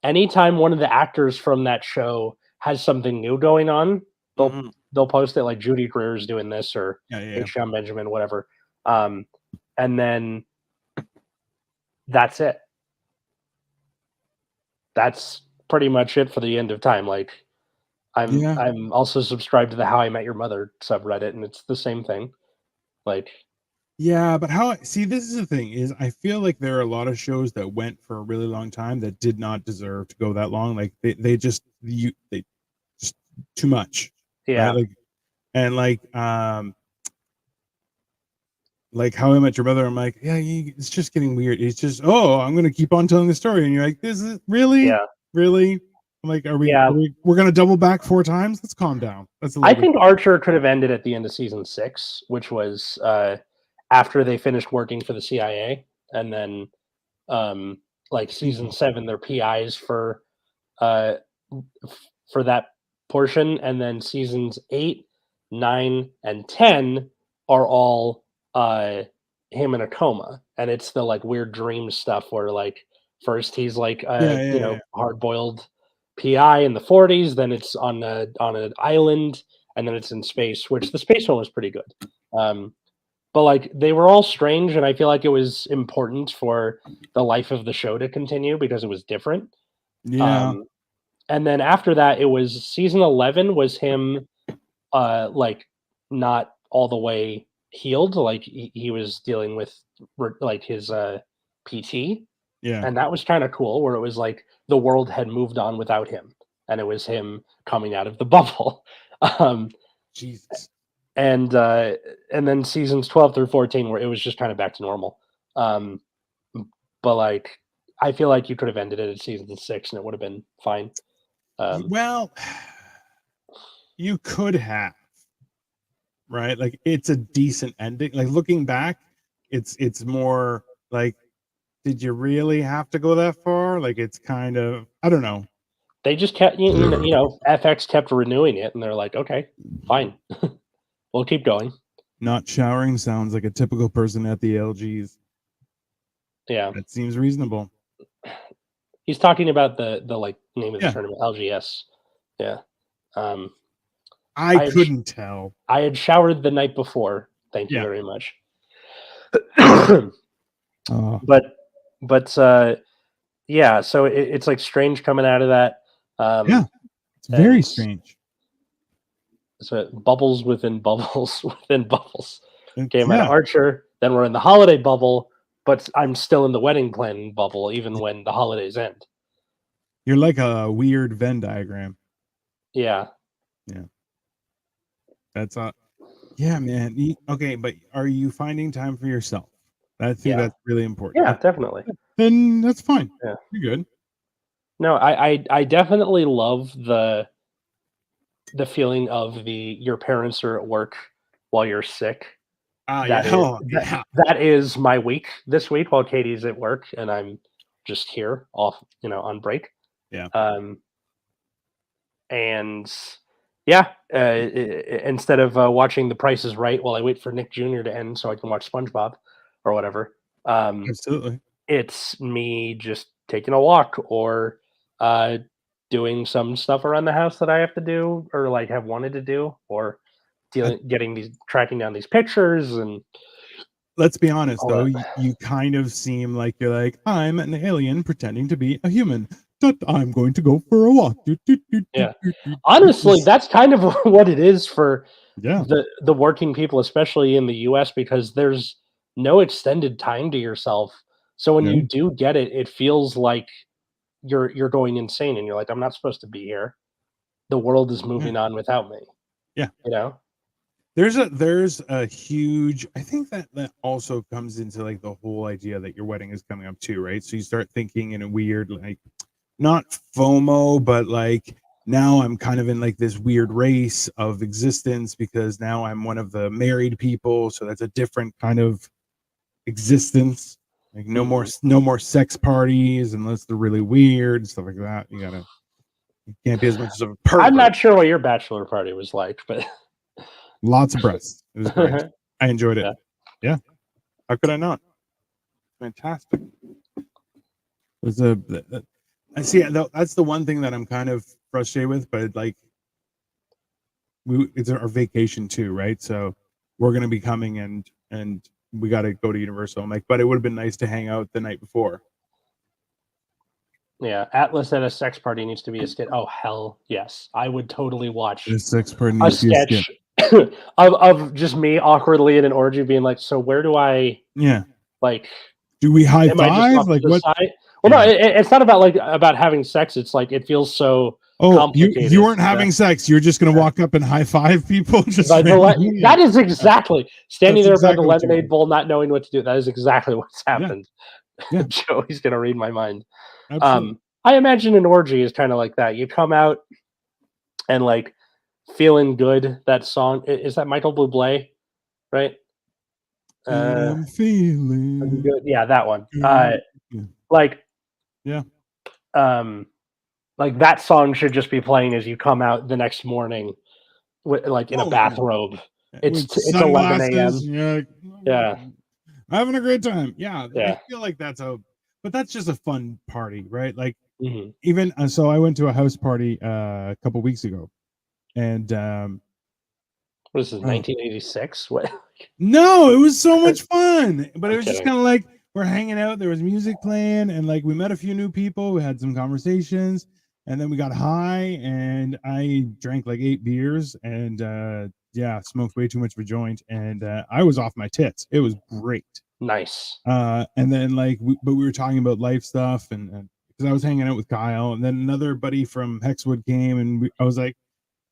[SPEAKER 1] anytime one of the actors from that show has something new going on, they'll
[SPEAKER 2] Mhm.
[SPEAKER 1] they'll post it like Judy Greer is doing this or
[SPEAKER 2] Yeah. Yeah.
[SPEAKER 1] H. John Benjamin, whatever. Um, and then that's it. That's pretty much it for the end of time. Like
[SPEAKER 2] Yeah.
[SPEAKER 1] I'm also subscribed to the How I Met Your Mother subreddit, and it's the same thing. Like,
[SPEAKER 2] Yeah, but how see this is the thing is I feel like there are a lot of shows that went for a really long time that did not deserve to go that long. Like they just too much, right?
[SPEAKER 1] yeah,
[SPEAKER 2] And like How I Met Your Mother. I'm like, yeah, it's just getting weird. It's just I'm gonna keep on telling the story, and you're like, this is really,
[SPEAKER 1] yeah,
[SPEAKER 2] really. I'm like,
[SPEAKER 1] yeah.
[SPEAKER 2] we're gonna double back 4 times? Let's calm down. That's a
[SPEAKER 1] I
[SPEAKER 2] little bit.
[SPEAKER 1] think Archer could have ended at the end of season 6, which was after they finished working for the CIA, and then like season 7, they're PIs uh, for that portion, and then seasons 8, 9, and 10 are all him in a coma, and it's the like weird dream stuff where like first he's like
[SPEAKER 2] Yeah,
[SPEAKER 1] a
[SPEAKER 2] yeah, yeah.
[SPEAKER 1] hard boiled PI in the 40s, then it's on an island, and then it's in space, which the space one was pretty good. But like they were all strange, and I feel like it was important for the life of the show to continue because it was different.
[SPEAKER 2] Yeah.
[SPEAKER 1] Um, and then after that, it was season 11 was him like not all the way healed. Like he was dealing with like his PT,
[SPEAKER 2] Yeah.
[SPEAKER 1] and that was kind of cool. Where it was like the world had moved on without him, and it was him coming out of the bubble. um,
[SPEAKER 2] Jesus.
[SPEAKER 1] and then seasons 12 through 14 where it was just kind of back to normal. Um, but like I feel like you could have ended it at season 6 and it would have been fine.
[SPEAKER 2] Well, you could have, right? Like it's a decent ending. Like looking back, it's more like, did you really have to go that far? Like it's kind of, I don't know.
[SPEAKER 1] They just kept FX kept renewing it, and they're like, okay, fine, we'll keep going.
[SPEAKER 2] Not showering sounds like a typical person at the LGs.
[SPEAKER 1] Yeah,
[SPEAKER 2] That seems reasonable.
[SPEAKER 1] he's talking about the like name of the
[SPEAKER 2] Yeah.
[SPEAKER 1] tournament, LGS. Yeah.
[SPEAKER 2] I couldn't tell.
[SPEAKER 1] I had showered the night before. Thank you
[SPEAKER 2] Yeah.
[SPEAKER 1] very much.
[SPEAKER 2] Oh.
[SPEAKER 1] But yeah, so it's like strange coming out of that.
[SPEAKER 2] Yeah, it's very strange.
[SPEAKER 1] So bubbles within bubbles within bubbles. Came out
[SPEAKER 2] Yeah.
[SPEAKER 1] of Archer, then we're in the holiday bubble, but I'm still in the wedding planning bubble even when the holidays end.
[SPEAKER 2] You're like a weird Venn diagram.
[SPEAKER 1] Yeah.
[SPEAKER 2] Yeah. That's yeah, man. Okay, but are you finding time for yourself? I think that's really important.
[SPEAKER 1] Yeah, definitely.
[SPEAKER 2] Then that's fine.
[SPEAKER 1] Yeah.
[SPEAKER 2] You're good.
[SPEAKER 1] No, I definitely love the feeling of your parents are at work while you're sick. That is my week this week while Katie's at work and I'm just here off, on break.
[SPEAKER 2] Yeah.
[SPEAKER 1] And yeah, instead of watching The Price is Right while I wait for Nick Jr. to end so I can watch SpongeBob or whatever,
[SPEAKER 2] Absolutely.
[SPEAKER 1] it's me just taking a walk or doing some stuff around the house that I have to do or like have wanted to do or tracking down these pictures. And
[SPEAKER 2] let's be honest though, you kind of seem like you're like, I'm an alien pretending to be a human. I'm going to go for a walk.
[SPEAKER 1] Yeah. Honestly, that's kind of what it is for the working people, especially in the US, because there's no extended time to yourself. So when you do get it, it feels like you're going insane and you're like, I'm not supposed to be here. The world is moving on without me.
[SPEAKER 2] Yeah.
[SPEAKER 1] There's
[SPEAKER 2] a huge, I think that also comes into like the whole idea that your wedding is coming up too, right? So you start thinking in a weird, like, not FOMO, but like now I'm kind of in like this weird race of existence because now I'm one of the married people. So that's a different kind of existence. Like no more sex parties unless they're really weird, stuff like that. You can't be as much of a pervert.
[SPEAKER 1] I'm not sure what your bachelor party was like, but
[SPEAKER 2] lots of breasts. It was great. I enjoyed it. Yeah. How could I not? Fantastic. I see. That's the one thing that I'm kind of frustrated with, but like, it's our vacation too, right? So we're gonna be coming and we got to go to Universal. I'm like, but it would have been nice to hang out the night before.
[SPEAKER 1] Yeah, Atlas at a sex party needs to be a skit. Oh hell yes, I would totally watch
[SPEAKER 2] a sex party
[SPEAKER 1] a sketch of just me awkwardly in an orgy, being like, so where do I?
[SPEAKER 2] Yeah.
[SPEAKER 1] Like,
[SPEAKER 2] do we high five? Like what?
[SPEAKER 1] Side? Well, no, it's not about having sex. It's like it feels so.
[SPEAKER 2] Oh, you weren't having sex. You're just gonna walk up and high five people. Just
[SPEAKER 1] that is exactly standing there by the lemonade bowl, not knowing what to do. That is exactly what's happened.
[SPEAKER 2] Yeah.
[SPEAKER 1] Joey's gonna read my mind.
[SPEAKER 2] Absolutely.
[SPEAKER 1] I imagine an orgy is kind of like that. You come out and like feeling good. That song is that Michael Bublé, right?
[SPEAKER 2] I'm feeling
[SPEAKER 1] good. Yeah, that one. Like that song should just be playing as you come out the next morning, like in a bathrobe. It's 11 a.m. Yeah.
[SPEAKER 2] having a great time. Yeah, I
[SPEAKER 1] Yeah.
[SPEAKER 2] feel like but that's just a fun party, right? Like
[SPEAKER 1] Hmm.
[SPEAKER 2] even so, I went to a house party a couple weeks ago, and
[SPEAKER 1] What is this,
[SPEAKER 2] oh,
[SPEAKER 1] 1986? What?
[SPEAKER 2] no, it was so much fun. But it
[SPEAKER 1] I'm
[SPEAKER 2] was just
[SPEAKER 1] kidding.
[SPEAKER 2] kind of like we're hanging out. There was music playing, and like we met a few new people. We had some conversations, and then we got high, and I drank like 8 beers, and yeah, smoked way too much of a joint, and I was off my tits. It was great.
[SPEAKER 1] Nice.
[SPEAKER 2] And then like, but we were talking about life stuff, and because I was hanging out with Kyle, and then another buddy from Hexwood came, and I was like,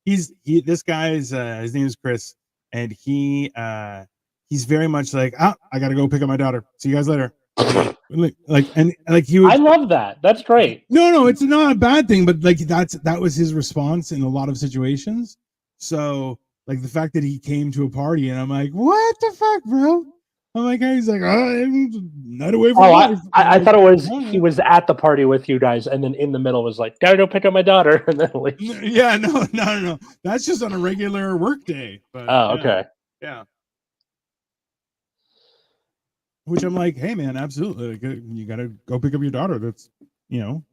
[SPEAKER 2] this guy's his name is Chris, and he's very much like, I gotta go pick up my daughter. See you guys later. Like and like he
[SPEAKER 1] I
[SPEAKER 2] would
[SPEAKER 1] love that. That's great.
[SPEAKER 2] no, it's not a bad thing, but like that was his response in a lot of situations. So like the fact that he came to a party and I'm like, what the fuck, bro? I'm like, he's like, I'm not away from
[SPEAKER 1] Oh,
[SPEAKER 2] life. I'm
[SPEAKER 1] I
[SPEAKER 2] like,
[SPEAKER 1] thought it was he
[SPEAKER 2] "Alright."
[SPEAKER 1] was at the party with you guys, and then in the middle was like, "Gotta go pick up my daughter," and then leaves.
[SPEAKER 2] Yeah, no. That's just on a regular work day. But
[SPEAKER 1] Oh,
[SPEAKER 2] yeah,
[SPEAKER 1] okay.
[SPEAKER 2] yeah. Which I'm like, hey man, absolutely. Like, you gotta go pick up your daughter. That's you know,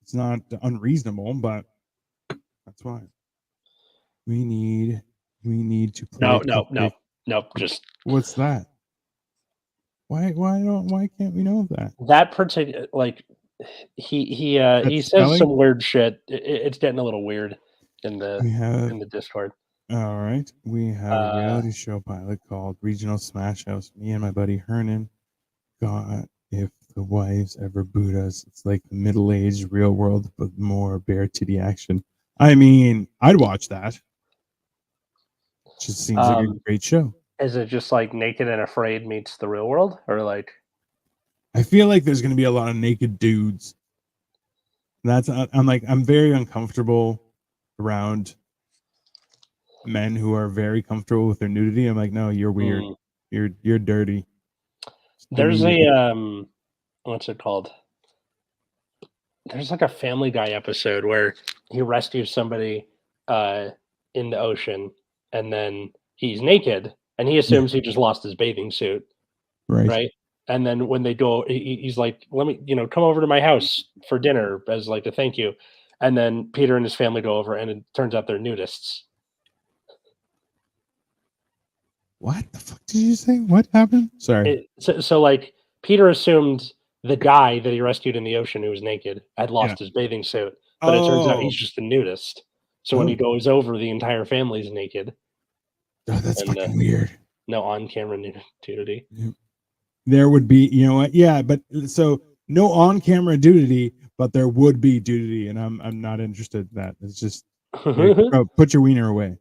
[SPEAKER 2] it's not unreasonable, but that's why we need to play Cupcake.
[SPEAKER 1] No. Just
[SPEAKER 2] What's that? Why can't we know that?
[SPEAKER 1] that particular like he
[SPEAKER 2] That's
[SPEAKER 1] says
[SPEAKER 2] spelling.
[SPEAKER 1] some weird shit. It's getting a little weird
[SPEAKER 2] We have
[SPEAKER 1] in the Discord.
[SPEAKER 2] all right. We have a
[SPEAKER 1] Uh,
[SPEAKER 2] reality show pilot called Regional Smash House. Me and my buddy Hernan. God, if the wives ever boot us, it's like the middle-aged real world, but more bare titty action. I mean, I'd watch that. Just seems like a
[SPEAKER 1] um,
[SPEAKER 2] great show.
[SPEAKER 1] is it just like Naked and Afraid meets the real world, or like?
[SPEAKER 2] I feel like there's going to be a lot of naked dudes. I'm very uncomfortable around men who are very comfortable with their nudity. I'm like, no, you're weird.
[SPEAKER 1] Mm,
[SPEAKER 2] You're dirty. To
[SPEAKER 1] there's
[SPEAKER 2] me,
[SPEAKER 1] a what's it called? There's like a Family Guy episode where he rescues somebody uh, in the ocean, and then he's naked, and he
[SPEAKER 2] yeah,
[SPEAKER 1] assumes he just lost his bathing suit,
[SPEAKER 2] right.
[SPEAKER 1] right? And then when they go, he's like, "Let me, come over to my house for dinner as like a thank you." And then Peter and his family go over, and it turns out they're nudists.
[SPEAKER 2] What the fuck did you say? What happened? Sorry.
[SPEAKER 1] So like Peter assumed the guy that he rescued in the ocean who was naked had
[SPEAKER 2] Yeah.
[SPEAKER 1] lost his bathing suit, but it turns out
[SPEAKER 2] Oh,
[SPEAKER 1] he's just a nudist. So when he
[SPEAKER 2] oh,
[SPEAKER 1] goes over, the entire family's naked,
[SPEAKER 2] oh that's
[SPEAKER 1] and
[SPEAKER 2] fucking weird.
[SPEAKER 1] no on-camera nudity.
[SPEAKER 2] Yeah. There would be, you know what? Yeah, but so no on-camera nudity, but there would be nudity, and I'm not interested in that. It's just like, bro, put your wiener away.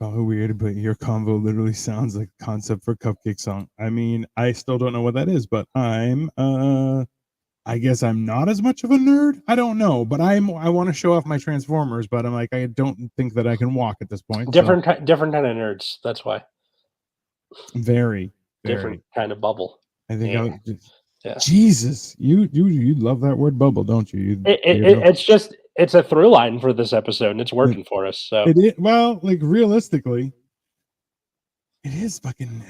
[SPEAKER 2] Oh, weird, but your convo literally sounds like a concept for a cupcake song. I mean, I still don't know what that is, but I guess I'm not as much of a nerd. I don't know, but I want to show off my Transformers, but I'm like I don't think that I can walk at this point. So
[SPEAKER 1] Different kind of nerds. That's why
[SPEAKER 2] very,
[SPEAKER 1] different
[SPEAKER 2] very.
[SPEAKER 1] kind of bubble.
[SPEAKER 2] I think
[SPEAKER 1] Yeah,
[SPEAKER 2] I just
[SPEAKER 1] yeah.
[SPEAKER 2] Jesus, you love that word bubble, don't you? You weirdo.
[SPEAKER 1] It's a through line for this episode, and it's
[SPEAKER 2] It,
[SPEAKER 1] working for us. So
[SPEAKER 2] it is well, like realistically, it is fucking.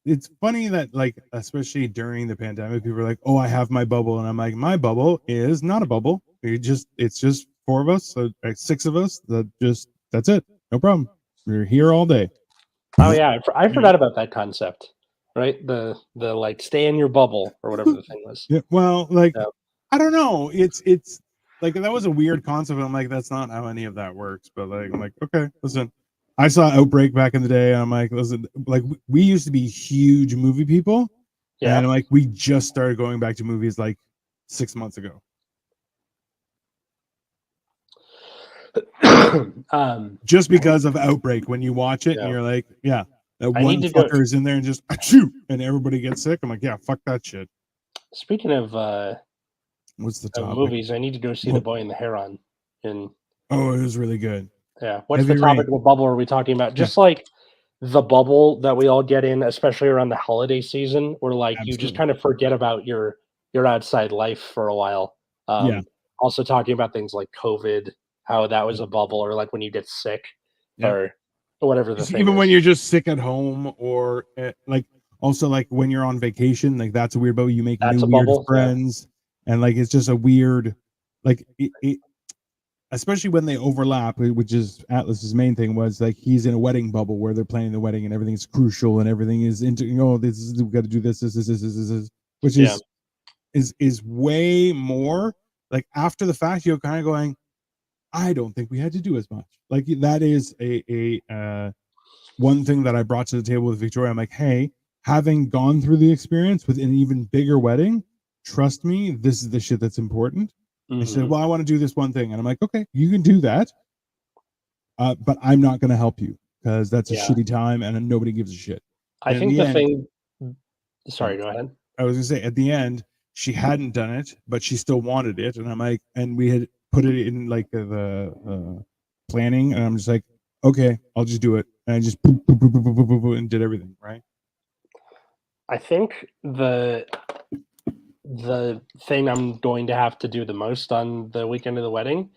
[SPEAKER 2] It's funny that like especially during the pandemic, people are like, "Oh, I have my bubble," and I'm like, "My bubble is not a bubble. It's just four of us, so like six of us. That's it. No problem. We're here all day."
[SPEAKER 1] oh yeah, I
[SPEAKER 2] You know?
[SPEAKER 1] forgot about that concept. Right, the like stay in your bubble or whatever the thing was.
[SPEAKER 2] Yeah. Well, like
[SPEAKER 1] Yeah.
[SPEAKER 2] I don't know. It's like that was a weird concept. I'm like, that's not how any of that works. But like, I'm like, okay, listen. I saw Outbreak back in the day. And I'm like, listen, like we used to be huge movie people,
[SPEAKER 1] Yeah.
[SPEAKER 2] and like we just started going back to movies like 6 months ago. Just because of Outbreak, when you watch it and
[SPEAKER 1] Yeah.
[SPEAKER 2] you're like, yeah, that
[SPEAKER 1] I need
[SPEAKER 2] one
[SPEAKER 1] to go.
[SPEAKER 2] fucker is in there and just achoo, and everybody gets sick. I'm like, yeah, fuck that shit.
[SPEAKER 1] Speaking
[SPEAKER 2] What's the
[SPEAKER 1] of
[SPEAKER 2] topic?
[SPEAKER 1] movies, I need to go see The
[SPEAKER 2] Well,
[SPEAKER 1] Boy and the Heron. And
[SPEAKER 2] oh, it was really good.
[SPEAKER 1] yeah, what's the
[SPEAKER 2] Heavy
[SPEAKER 1] topic
[SPEAKER 2] Rain.
[SPEAKER 1] of the bubble are we talking about?
[SPEAKER 2] Yeah,
[SPEAKER 1] Just like the bubble that we all get in, especially around the holiday season, where like you just
[SPEAKER 2] absolutely.
[SPEAKER 1] kind of forget about your outside life for a while.
[SPEAKER 2] Yeah,
[SPEAKER 1] Also talking about things like COVID, how that
[SPEAKER 2] yeah,
[SPEAKER 1] was a bubble, or like when you get sick,
[SPEAKER 2] yeah.
[SPEAKER 1] or whatever the thing
[SPEAKER 2] Even when
[SPEAKER 1] is.
[SPEAKER 2] you're just sick at home, or like Also, like when you're on vacation, like that's a weird bubble. You make
[SPEAKER 1] That's
[SPEAKER 2] new
[SPEAKER 1] a
[SPEAKER 2] weird
[SPEAKER 1] bubble. Yeah.
[SPEAKER 2] friends, and like it's just a weird, like especially when they overlap, which is Atlas's main thing was like he's in a wedding bubble where they're planning the wedding and everything's crucial and everything is into this is we got to do this, which
[SPEAKER 1] Yeah.
[SPEAKER 2] is way more like after the fact you're kind of going, I don't think we had to do as much. Like that is a one thing that I brought to the table with Victoria. I'm like, hey, having gone through the experience with an even bigger wedding, trust me, this is the shit that's important. And she said, well, I want to do this one thing. And I'm like, okay, you can do that. But I'm not going to help you because that's a shitty time and nobody gives a shit.
[SPEAKER 1] I
[SPEAKER 2] And
[SPEAKER 1] think the
[SPEAKER 2] end,
[SPEAKER 1] thing. Sorry, go ahead.
[SPEAKER 2] I was going to say at the end, she hadn't done it, but she still wanted it. And I'm like, and we had put it in like the planning. And I'm just like, okay, I'll just do it. And I just boop, boop, boop, boop, boop, boop, boop, and did everything, right?
[SPEAKER 1] I think the thing I'm going to have to do the most on the weekend of the wedding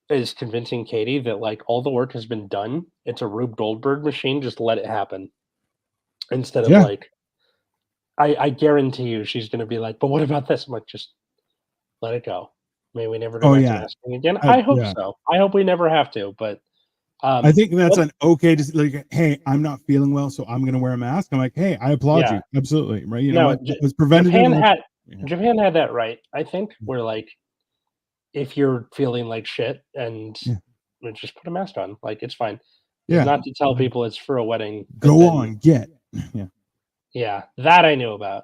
[SPEAKER 1] is convincing Katie that like all the work has been done. It's a Rube Goldberg machine. Just let it happen. Instead of like, I guarantee you, she's going to be like, but what about this? I'm like, just let it go. Maybe we never go back to masking again. I hope so. I hope we never have to. But
[SPEAKER 2] I think that's an okay to like, hey, I'm not feeling well, so I'm going to wear a mask. I'm like, hey, I applaud you. Absolutely. Right. You know what? It was preventative.
[SPEAKER 1] Japan had that right, I think, where like if you're feeling like shit and just put a mask on, like it's fine. It's not to tell people it's for a wedding.
[SPEAKER 2] Go on, get.
[SPEAKER 1] Yeah, that I knew about.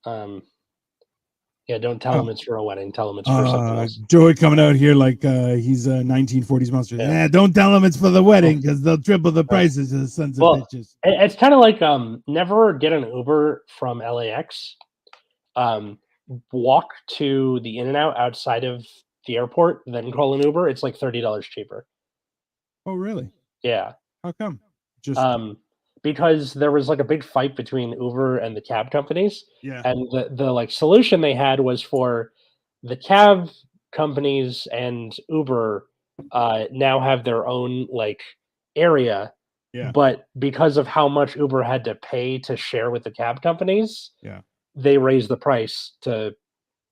[SPEAKER 1] Yeah, don't tell them it's for a wedding. Tell them it's for something else.
[SPEAKER 2] Joey coming out here like he's a 1940s monster. Yeah, don't tell them it's for the wedding because they'll triple the prices. The sons of bitches.
[SPEAKER 1] It's kind of like never get an Uber from LAX. Walk to the In-N-Out outside of the airport, then call an Uber. It's like $30 cheaper.
[SPEAKER 2] Oh, really?
[SPEAKER 1] Yeah.
[SPEAKER 2] How come? Just
[SPEAKER 1] because there was like a big fight between Uber and the cab companies.
[SPEAKER 2] Yeah.
[SPEAKER 1] And the like solution they had was for the cab companies and Uber now have their own like area.
[SPEAKER 2] Yeah.
[SPEAKER 1] But because of how much Uber had to pay to share with the cab companies, they raised the price to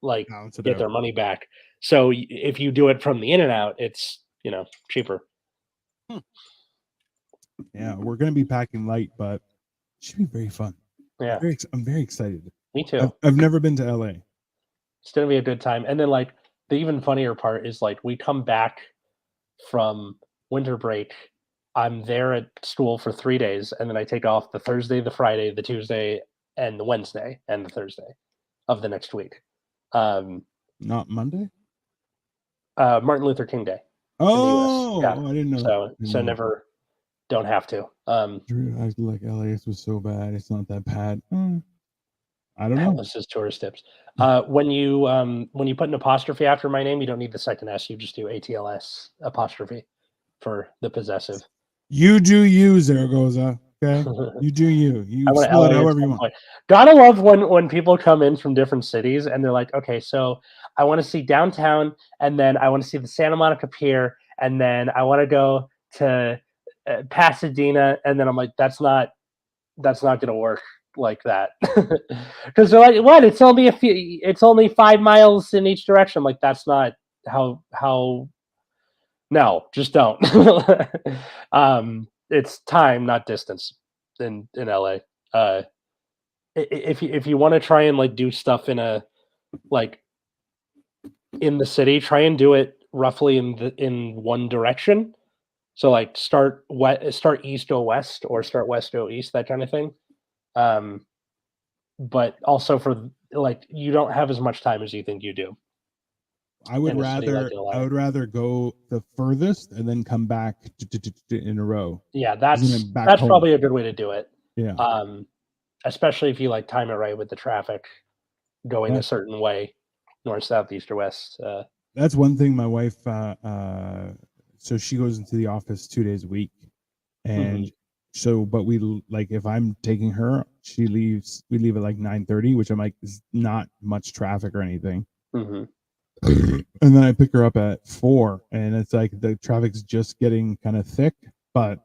[SPEAKER 1] like get their money back. So if you do it from the In-N-Out, it's cheaper.
[SPEAKER 2] Yeah, we're gonna be packing light, but it should be very fun.
[SPEAKER 1] Yeah,
[SPEAKER 2] I'm very excited.
[SPEAKER 1] Me too.
[SPEAKER 2] I've never been to LA.
[SPEAKER 1] It's gonna be a good time. And then like the even funnier part is like we come back from winter break. I'm there at school for 3 days, and then I take off the Thursday, the Friday, the Tuesday, and the Wednesday, and the Thursday of the next week.
[SPEAKER 2] Not Monday?
[SPEAKER 1] Martin Luther King Day.
[SPEAKER 2] Oh, I didn't know.
[SPEAKER 1] So never don't have to.
[SPEAKER 2] Drew, I like LAX was so bad. It's not that bad. I don't know.
[SPEAKER 1] This is tourist tips. When you put an apostrophe after my name, you don't need the second S. You just do ATLS apostrophe for the possessive.
[SPEAKER 2] You do you, Zaragoza. Okay, you do you. You spell it however you want.
[SPEAKER 1] Gotta love when people come in from different cities and they're like, okay, so I want to see downtown, and then I want to see the Santa Monica Pier, and then I want to go to Pasadena, and then I'm like, that's not gonna work like that because they're like, what? It's only 5 miles in each direction. I'm like, that's not how. No, just don't. It's time, not distance in LA. If you want to try and like do stuff in a like in the city, try and do it roughly in one direction. So like start east, go west, or start west, go east, that kind of thing. But also for like you don't have as much time as you think you do.
[SPEAKER 2] I would rather go the furthest and then come back in a row.
[SPEAKER 1] Yeah, that's probably a good way to do it.
[SPEAKER 2] Yeah.
[SPEAKER 1] Especially if you like time it right with the traffic going a certain way, north, south, east, or west.
[SPEAKER 2] That's one thing my wife so she goes into the office 2 days a week, and so but we like if I'm taking her, we leave at like 9:30, which I'm like is not much traffic or anything. And then I pick her up at 4, and it's like the traffic's just getting kind of thick, but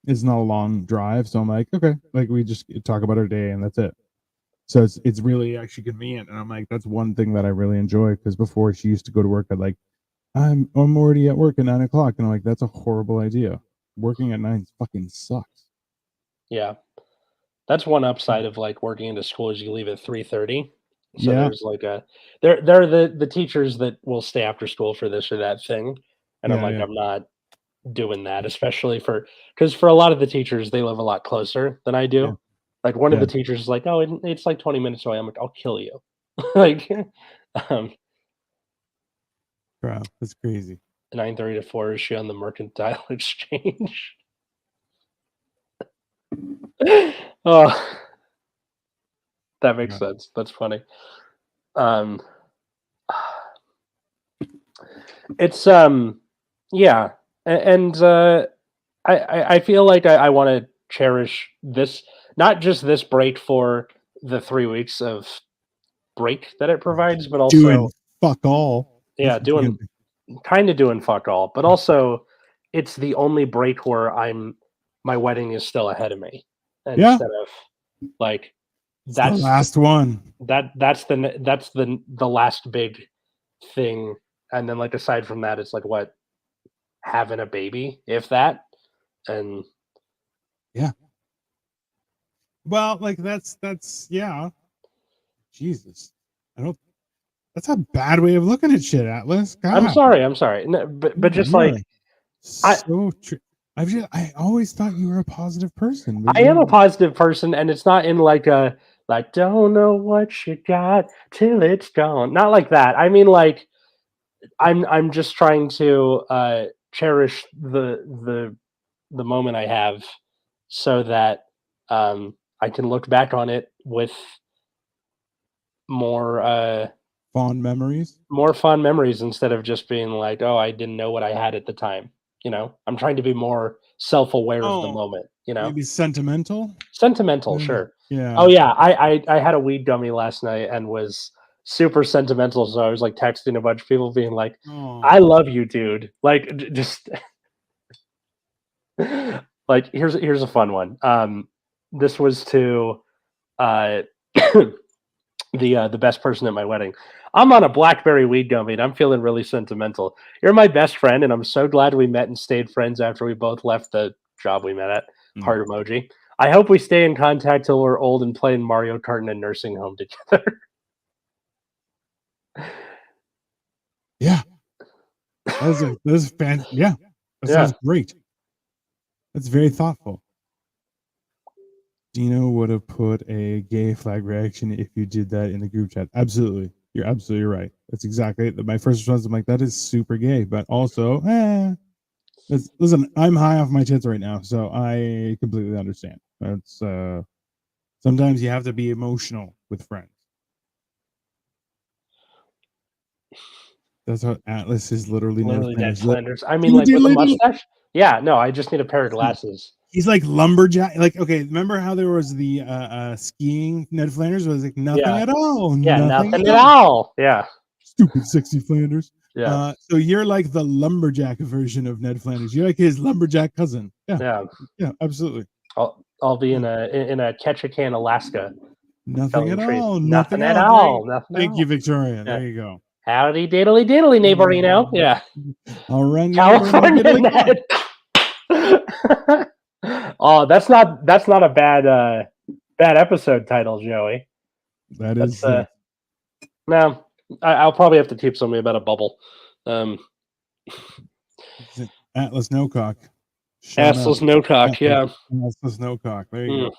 [SPEAKER 2] It's not a long drive, so I'm like, okay, like we just talk about our day and that's it. So it's really actually convenient, and I'm like, that's one thing that I really enjoy, because before she used to go to work at like, I'm already at work at 9 o'clock, and I'm like, that's a horrible idea. Working at 9 fucking sucks.
[SPEAKER 1] Yeah. That's one upside of, like, working into school is you leave at 3:30. So
[SPEAKER 2] Yeah,
[SPEAKER 1] there's, like, a they're the teachers that will stay after school for this or that thing, and I'm
[SPEAKER 2] yeah,
[SPEAKER 1] like,
[SPEAKER 2] yeah,
[SPEAKER 1] I'm not doing that, especially because for a lot of the teachers, they live a lot closer than I
[SPEAKER 2] yeah,
[SPEAKER 1] do. Like, one of
[SPEAKER 2] yeah.
[SPEAKER 1] the teachers is like, "Oh, it's, like, 20 minutes away." I'm like, "I'll kill you." Like, um,
[SPEAKER 2] Wow, that's crazy.
[SPEAKER 1] 9:30 to 4, is she on the mercantile exchange? Oh, that makes
[SPEAKER 2] Yeah.
[SPEAKER 1] sense. That's funny. Um It's, yeah, and, I feel like I wanna cherish this, not just this break for the 3 weeks of break that it provides, but
[SPEAKER 2] Doing
[SPEAKER 1] also,
[SPEAKER 2] fuck all. That's
[SPEAKER 1] yeah,
[SPEAKER 2] what you're gonna
[SPEAKER 1] doing
[SPEAKER 2] be.
[SPEAKER 1] kinda doing fuck all, but also it's the only break where my wedding is still ahead of me
[SPEAKER 2] Yeah,
[SPEAKER 1] instead of, like,
[SPEAKER 2] it's the
[SPEAKER 1] that's
[SPEAKER 2] last one.
[SPEAKER 1] that's the last big thing, and then, like, aside from that, it's like, what? Having a baby, if that, and
[SPEAKER 2] Yeah. Well, like that's yeah. Jesus. I don't. That's a bad way of looking at shit, Atlas. God,
[SPEAKER 1] I'm sorry, no, but just,
[SPEAKER 2] you
[SPEAKER 1] like,
[SPEAKER 2] are
[SPEAKER 1] I
[SPEAKER 2] so true. I always thought you were a positive person, but
[SPEAKER 1] I am a
[SPEAKER 2] you.
[SPEAKER 1] positive person, and it's not in, like, a, like, "Don't know what you got till it's gone," not like that, I mean, like, I'm just trying to, cherish the moment I have so that, I can look back on it with more,
[SPEAKER 2] Fond memories.
[SPEAKER 1] more fond memories instead of just being like, "Oh, I didn't know what I had at the time," you know? I'm trying to be more self-aware of the
[SPEAKER 2] Oh,
[SPEAKER 1] moment, you know?
[SPEAKER 2] maybe sentimental.
[SPEAKER 1] Sentimental,
[SPEAKER 2] Yeah.
[SPEAKER 1] sure. Oh,
[SPEAKER 2] Yeah.
[SPEAKER 1] yeah, I had a weed gummy last night and was super sentimental, so I was, like, texting a bunch of people being like, "I
[SPEAKER 2] Oh,
[SPEAKER 1] love you, dude." Like, just like, here's a fun one. This was to, uh the best person at my wedding. I'm on a blackberry weed gummy and I'm feeling really sentimental. You're my best friend, and I'm so glad we met and stayed friends after we both left the job we met at.
[SPEAKER 2] mm.
[SPEAKER 1] Heart emoji. I hope we stay in contact till we're old and playing Mario Kart in a nursing home together.
[SPEAKER 2] Yeah. That is fan. Yeah, that
[SPEAKER 1] Yeah.
[SPEAKER 2] sounds great. That's very thoughtful. Dino would have put a gay flag reaction if you did that in the group chat. Absolutely. You're absolutely right. That's exactly it. My first response. I'm like, that is super gay, but also, listen, I'm high off my tits right now, so I completely understand. That's sometimes you have to be emotional with friends. That's how Atlas is literally Ned
[SPEAKER 1] Literally Ned
[SPEAKER 2] Flanders.
[SPEAKER 1] Flanders. I mean,
[SPEAKER 2] Diddle,
[SPEAKER 1] like, with
[SPEAKER 2] diddle,
[SPEAKER 1] a
[SPEAKER 2] diddle.
[SPEAKER 1] mustache? Yeah, no, I just need a pair of glasses.
[SPEAKER 2] He's like lumberjack. Like, okay, remember how there was the skiing Ned Flanders was like nothing
[SPEAKER 1] Yeah.
[SPEAKER 2] at all,
[SPEAKER 1] Yeah,
[SPEAKER 2] nothing
[SPEAKER 1] nothing
[SPEAKER 2] at
[SPEAKER 1] at
[SPEAKER 2] all.
[SPEAKER 1] all. Yeah.
[SPEAKER 2] Stupid sexy Flanders.
[SPEAKER 1] Yeah.
[SPEAKER 2] So you're like the lumberjack version of Ned Flanders. You're like his lumberjack cousin. Yeah,
[SPEAKER 1] Yeah.
[SPEAKER 2] yeah, absolutely.
[SPEAKER 1] I'll be
[SPEAKER 2] Yeah.
[SPEAKER 1] in a Ketchikan, Alaska,
[SPEAKER 2] Nothing
[SPEAKER 1] felling
[SPEAKER 2] at
[SPEAKER 1] trees.
[SPEAKER 2] all. Nothing
[SPEAKER 1] Nothing
[SPEAKER 2] at
[SPEAKER 1] at
[SPEAKER 2] all. There you,
[SPEAKER 1] all. Nothing at
[SPEAKER 2] thank you,
[SPEAKER 1] all.
[SPEAKER 2] Victoria.
[SPEAKER 1] Yeah.
[SPEAKER 2] There you go.
[SPEAKER 1] Howdy diddly diddly, neighborino. Yeah.
[SPEAKER 2] I'll run you over in my
[SPEAKER 1] California
[SPEAKER 2] diddly car.
[SPEAKER 1] Ned. Oh, that's not a bad episode title, Joey.
[SPEAKER 2] That
[SPEAKER 1] That's
[SPEAKER 2] is sick.
[SPEAKER 1] no. I'll probably have to keep something about a bubble. Um,
[SPEAKER 2] Atlas Nocock. Shout out.
[SPEAKER 1] assless no cock.
[SPEAKER 2] Atlas,
[SPEAKER 1] Yeah.
[SPEAKER 2] Atlas Nocock. There you
[SPEAKER 1] Mm,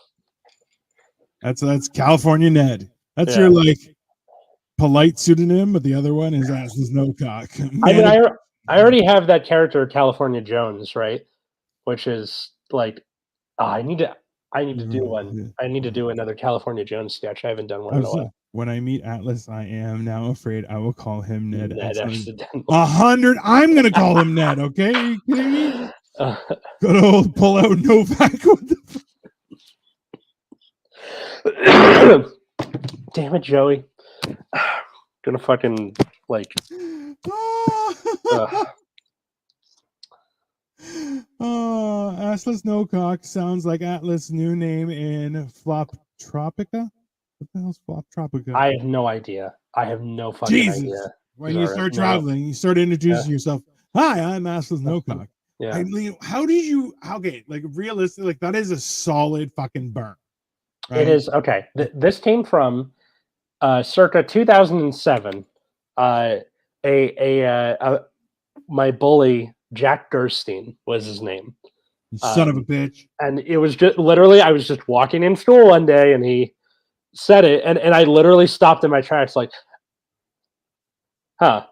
[SPEAKER 2] go. That's California Ned. That's your
[SPEAKER 1] yeah.
[SPEAKER 2] like polite pseudonym, but the other one is Atlas Nocock.
[SPEAKER 1] I mean,
[SPEAKER 2] Man of
[SPEAKER 1] I already have that character, California Jones, right? Which is like, I need to do one. I need to do another California Jones sketch. I haven't done one in a while.
[SPEAKER 2] When I meet Atlas, I am now afraid I will call him Ned
[SPEAKER 1] Ned
[SPEAKER 2] accidentally.
[SPEAKER 1] accidentally.
[SPEAKER 2] 100. I'm gonna call him Ned. Okay, are you kidding me? Good old pull out Novak with the.
[SPEAKER 1] Damn it, Joey. Gonna fucking like.
[SPEAKER 2] Oh, Atlas Nocock sounds like Atlas' new name in Flop Tropica. What the hell's Flop Tropica?
[SPEAKER 1] I have no idea. I have no fucking
[SPEAKER 2] Jesus.
[SPEAKER 1] idea.
[SPEAKER 2] When you
[SPEAKER 1] Zara.
[SPEAKER 2] start
[SPEAKER 1] No.
[SPEAKER 2] traveling, you start introducing yourself. Hi, I'm Atlas Nocock.
[SPEAKER 1] Yeah.
[SPEAKER 2] I mean, how did you? Okay, like realistic, like that is a solid fucking burn. Right?
[SPEAKER 1] It is okay. This came from circa 2007. Uh, my bully Jack Gerstein was his name.
[SPEAKER 2] You son of a bitch.
[SPEAKER 1] And it was just literally I was just walking in school one day and he said it and I literally stopped in my tracks like, huh.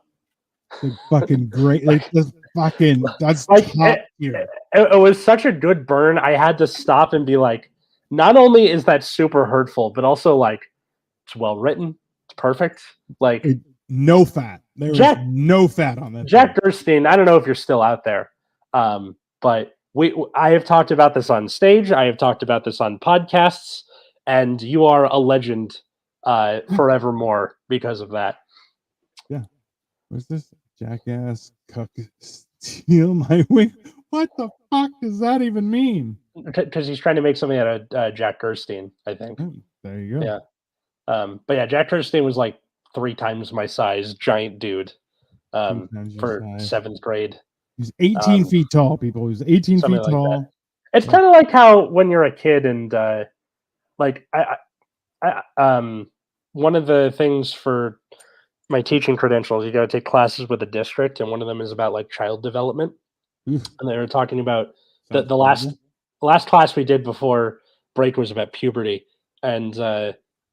[SPEAKER 2] Like fucking great. Like that's fucking that's
[SPEAKER 1] Like
[SPEAKER 2] top tier.
[SPEAKER 1] it was such a good burn. I had to stop and be like, not only is that super hurtful, but also like it's well written, it's perfect. Like
[SPEAKER 2] No fat. There was
[SPEAKER 1] Jack
[SPEAKER 2] no fat on that.
[SPEAKER 1] Jack Gerstein, I don't know if you're still out there, but I have talked about this on stage. I have talked about this on podcasts, and you are a legend forevermore because of that.
[SPEAKER 2] Yeah. What's this? Jackass cuck steal my wing. What the fuck does that even mean?
[SPEAKER 1] Because he's trying to make something out of Jack Gerstein, I think.
[SPEAKER 2] There you go.
[SPEAKER 1] Yeah. But yeah, Jack Gerstein was like 3 times my size, giant dude. For
[SPEAKER 2] Size.
[SPEAKER 1] 7th grade.
[SPEAKER 2] He's 18 feet tall, people. He's 18 feet
[SPEAKER 1] like
[SPEAKER 2] tall.
[SPEAKER 1] That. It's kind of like how when you're a kid and like one of the things for my teaching credentials, you got to take classes with a district, and one of them is about like child development. And they were talking about the last class we did before break was about puberty, and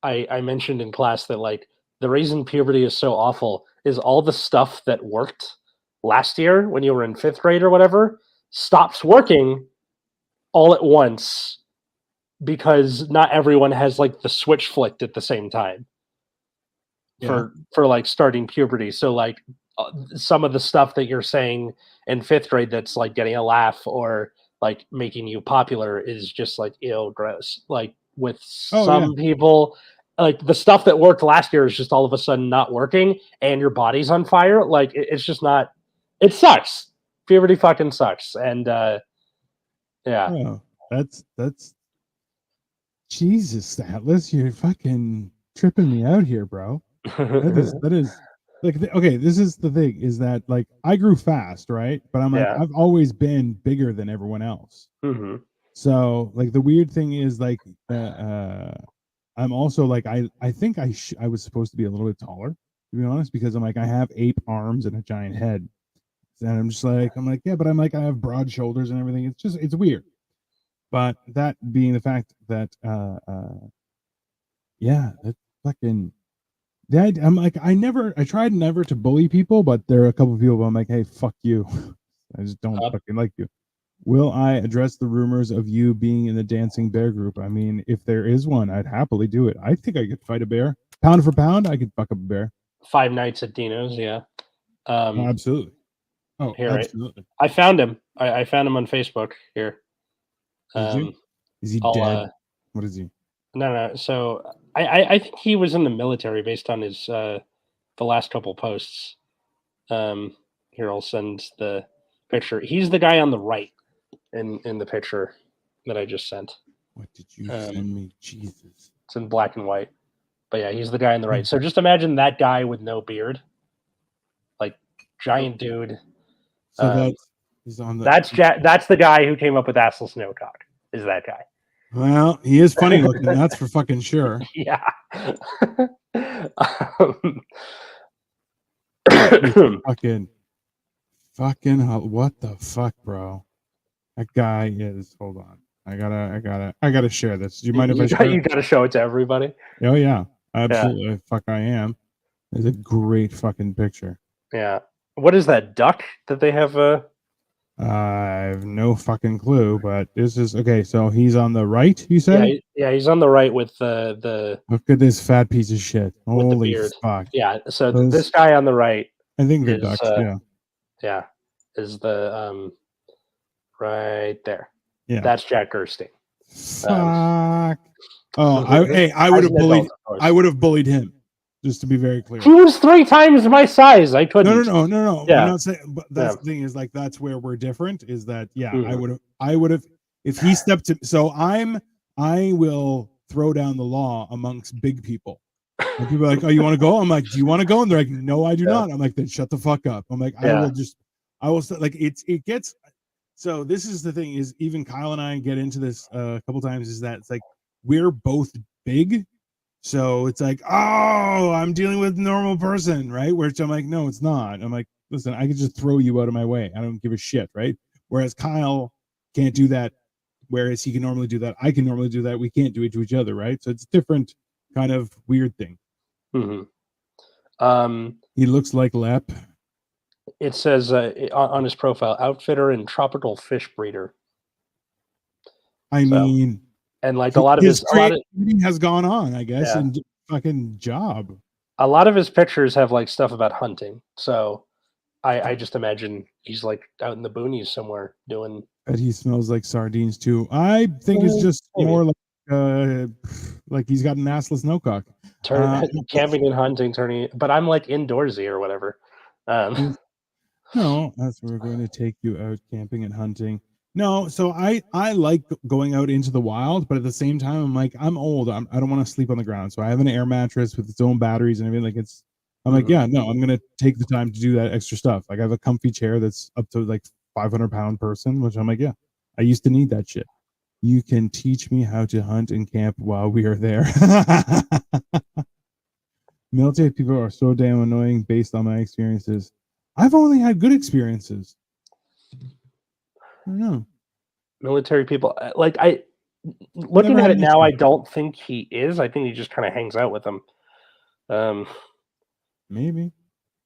[SPEAKER 1] I mentioned in class that like the reason puberty is so awful is all the stuff that worked last year when you were in 5th grade or whatever stops working all at once because not everyone has like the switch flicked at the same time for like starting puberty. So like some of the stuff that you're saying in 5th grade that's like getting a laugh or like making you popular is just like ew, gross. Like with some people, like the stuff that worked last year is just all of a sudden not working and your body's on fire. Like it's just not. It sucks. Puberty fucking sucks. And yeah.
[SPEAKER 2] Oh, that's Jesus, Atlas, you're fucking tripping me out here, bro. That is like okay, this is the thing is that like I grew fast, right? But I'm like I've always been bigger than everyone else.
[SPEAKER 1] Mm-hmm.
[SPEAKER 2] So like the weird thing is like I'm also like I think I was supposed to be a little bit taller, to be honest, because I'm like I have ape arms and a giant head. And I'm just like I'm like yeah, but I'm like I have broad shoulders and everything. It's weird. But that being the fact that yeah, that fucking that I'm like I tried never to bully people, but there are a couple of people I'm like, hey, fuck you. I just don't fucking like you. Will I address the rumors of you being in the dancing bear group? I mean, if there is one, I'd happily do it. I think I could fight a bear. Pound for pound, I could fuck up a bear.
[SPEAKER 1] 5 Nights at Dino's, yeah.
[SPEAKER 2] Oh, absolutely. Oh,
[SPEAKER 1] here,
[SPEAKER 2] absolutely.
[SPEAKER 1] I found him. I found him on Facebook here.
[SPEAKER 2] Is he dead? What is he?
[SPEAKER 1] No. So I think he was in the military based on his the last couple posts. Here I'll send the picture. He's the guy on the right in the picture that I just sent.
[SPEAKER 2] What did you send me? Jesus.
[SPEAKER 1] It's in black and white. But yeah, he's the guy on the right. So just imagine that guy with no beard. Like giant dude.
[SPEAKER 2] So he's on the
[SPEAKER 1] that's the guy who came up with Atlas Snowcock, is that guy.
[SPEAKER 2] Well, he is funny looking, that's for fucking sure.
[SPEAKER 1] Yeah.
[SPEAKER 2] fucking what the fuck, bro? That guy is hold on. I gotta share this. Do you mind if I share it?
[SPEAKER 1] You gotta show it to everybody.
[SPEAKER 2] Oh yeah. Absolutely. Yeah. Fuck I am. It's a great fucking picture.
[SPEAKER 1] Yeah. What is that duck that they have
[SPEAKER 2] I have no fucking clue, but this is okay. So he's on the right, you said?
[SPEAKER 1] Yeah, he's on the right with the.
[SPEAKER 2] Look at this fat piece of shit. Holy fuck!
[SPEAKER 1] Yeah, so this guy on the right.
[SPEAKER 2] I think they're ducks.
[SPEAKER 1] Yeah, is the right there.
[SPEAKER 2] Yeah,
[SPEAKER 1] that's Jack Gerstein.
[SPEAKER 2] Fuck. I would have bullied. I would have bullied him. Just to be very clear.
[SPEAKER 1] He was 3 times my size. I couldn't.
[SPEAKER 2] No.
[SPEAKER 1] Yeah.
[SPEAKER 2] I'm not saying, but that's the thing is like that's where we're different. Is that
[SPEAKER 1] Mhm.
[SPEAKER 2] I would have if he stepped to. So I will throw down the law amongst big people. And people are like, "Oh, you want to go?" I'm like, "Do you want to go?" And they're like, "No, I do
[SPEAKER 1] Yeah.
[SPEAKER 2] not." I'm like, "Then shut the fuck up." I'm like,
[SPEAKER 1] Yeah.
[SPEAKER 2] I will like it gets. So this is the thing is even Kyle and I get into this a couple times is that it's like we're both big. So it's like, oh, I'm dealing with a normal person, right? Which I'm like, no, it's not. I'm like, listen, I could just throw you out of my way. I don't give a shit, right? Whereas Kyle can't do that. Whereas he can normally do that. I can normally do that. We can't do it to each other, right? So it's a different kind of weird thing.
[SPEAKER 1] Mhm.
[SPEAKER 2] He looks like Lep.
[SPEAKER 1] It says on his profile, outfitter and tropical fish breeder.
[SPEAKER 2] I
[SPEAKER 1] So,
[SPEAKER 2] mean,
[SPEAKER 1] and like a lot of
[SPEAKER 2] his
[SPEAKER 1] his,
[SPEAKER 2] creativity has gone on, I guess,
[SPEAKER 1] yeah,
[SPEAKER 2] and fucking job.
[SPEAKER 1] a lot of his pictures have like stuff about hunting. So I just imagine he's like out in the boonies somewhere doing.
[SPEAKER 2] But he smells like sardines too. I think it's just
[SPEAKER 1] Maybe
[SPEAKER 2] more like he's got an assless no cock.
[SPEAKER 1] turn camping and hunting turning, but I'm like indoorsy or whatever. Um,
[SPEAKER 2] No, that's where we're going to take you out camping and hunting. No, so I like going out into the wild, but at the same time, I'm like I'm old. I don't want to sleep on the ground, so I have an air mattress with its own batteries and everything. Like it's, I'm like,
[SPEAKER 1] mhm.
[SPEAKER 2] yeah, no, I'm gonna take the time to do that extra stuff. Like I have a comfy chair that's up to like 500-pound person, which I'm like, yeah, I used to need that shit. You can teach me how to hunt and camp while we are there. Military people are so damn annoying based on my experiences. I've only had good experiences. I don't know.
[SPEAKER 1] Military people, like I looking
[SPEAKER 2] Never
[SPEAKER 1] at
[SPEAKER 2] had
[SPEAKER 1] it
[SPEAKER 2] an
[SPEAKER 1] now,
[SPEAKER 2] issue.
[SPEAKER 1] I don't think he is. I think he just kind of hangs out with them. Um,
[SPEAKER 2] Maybe.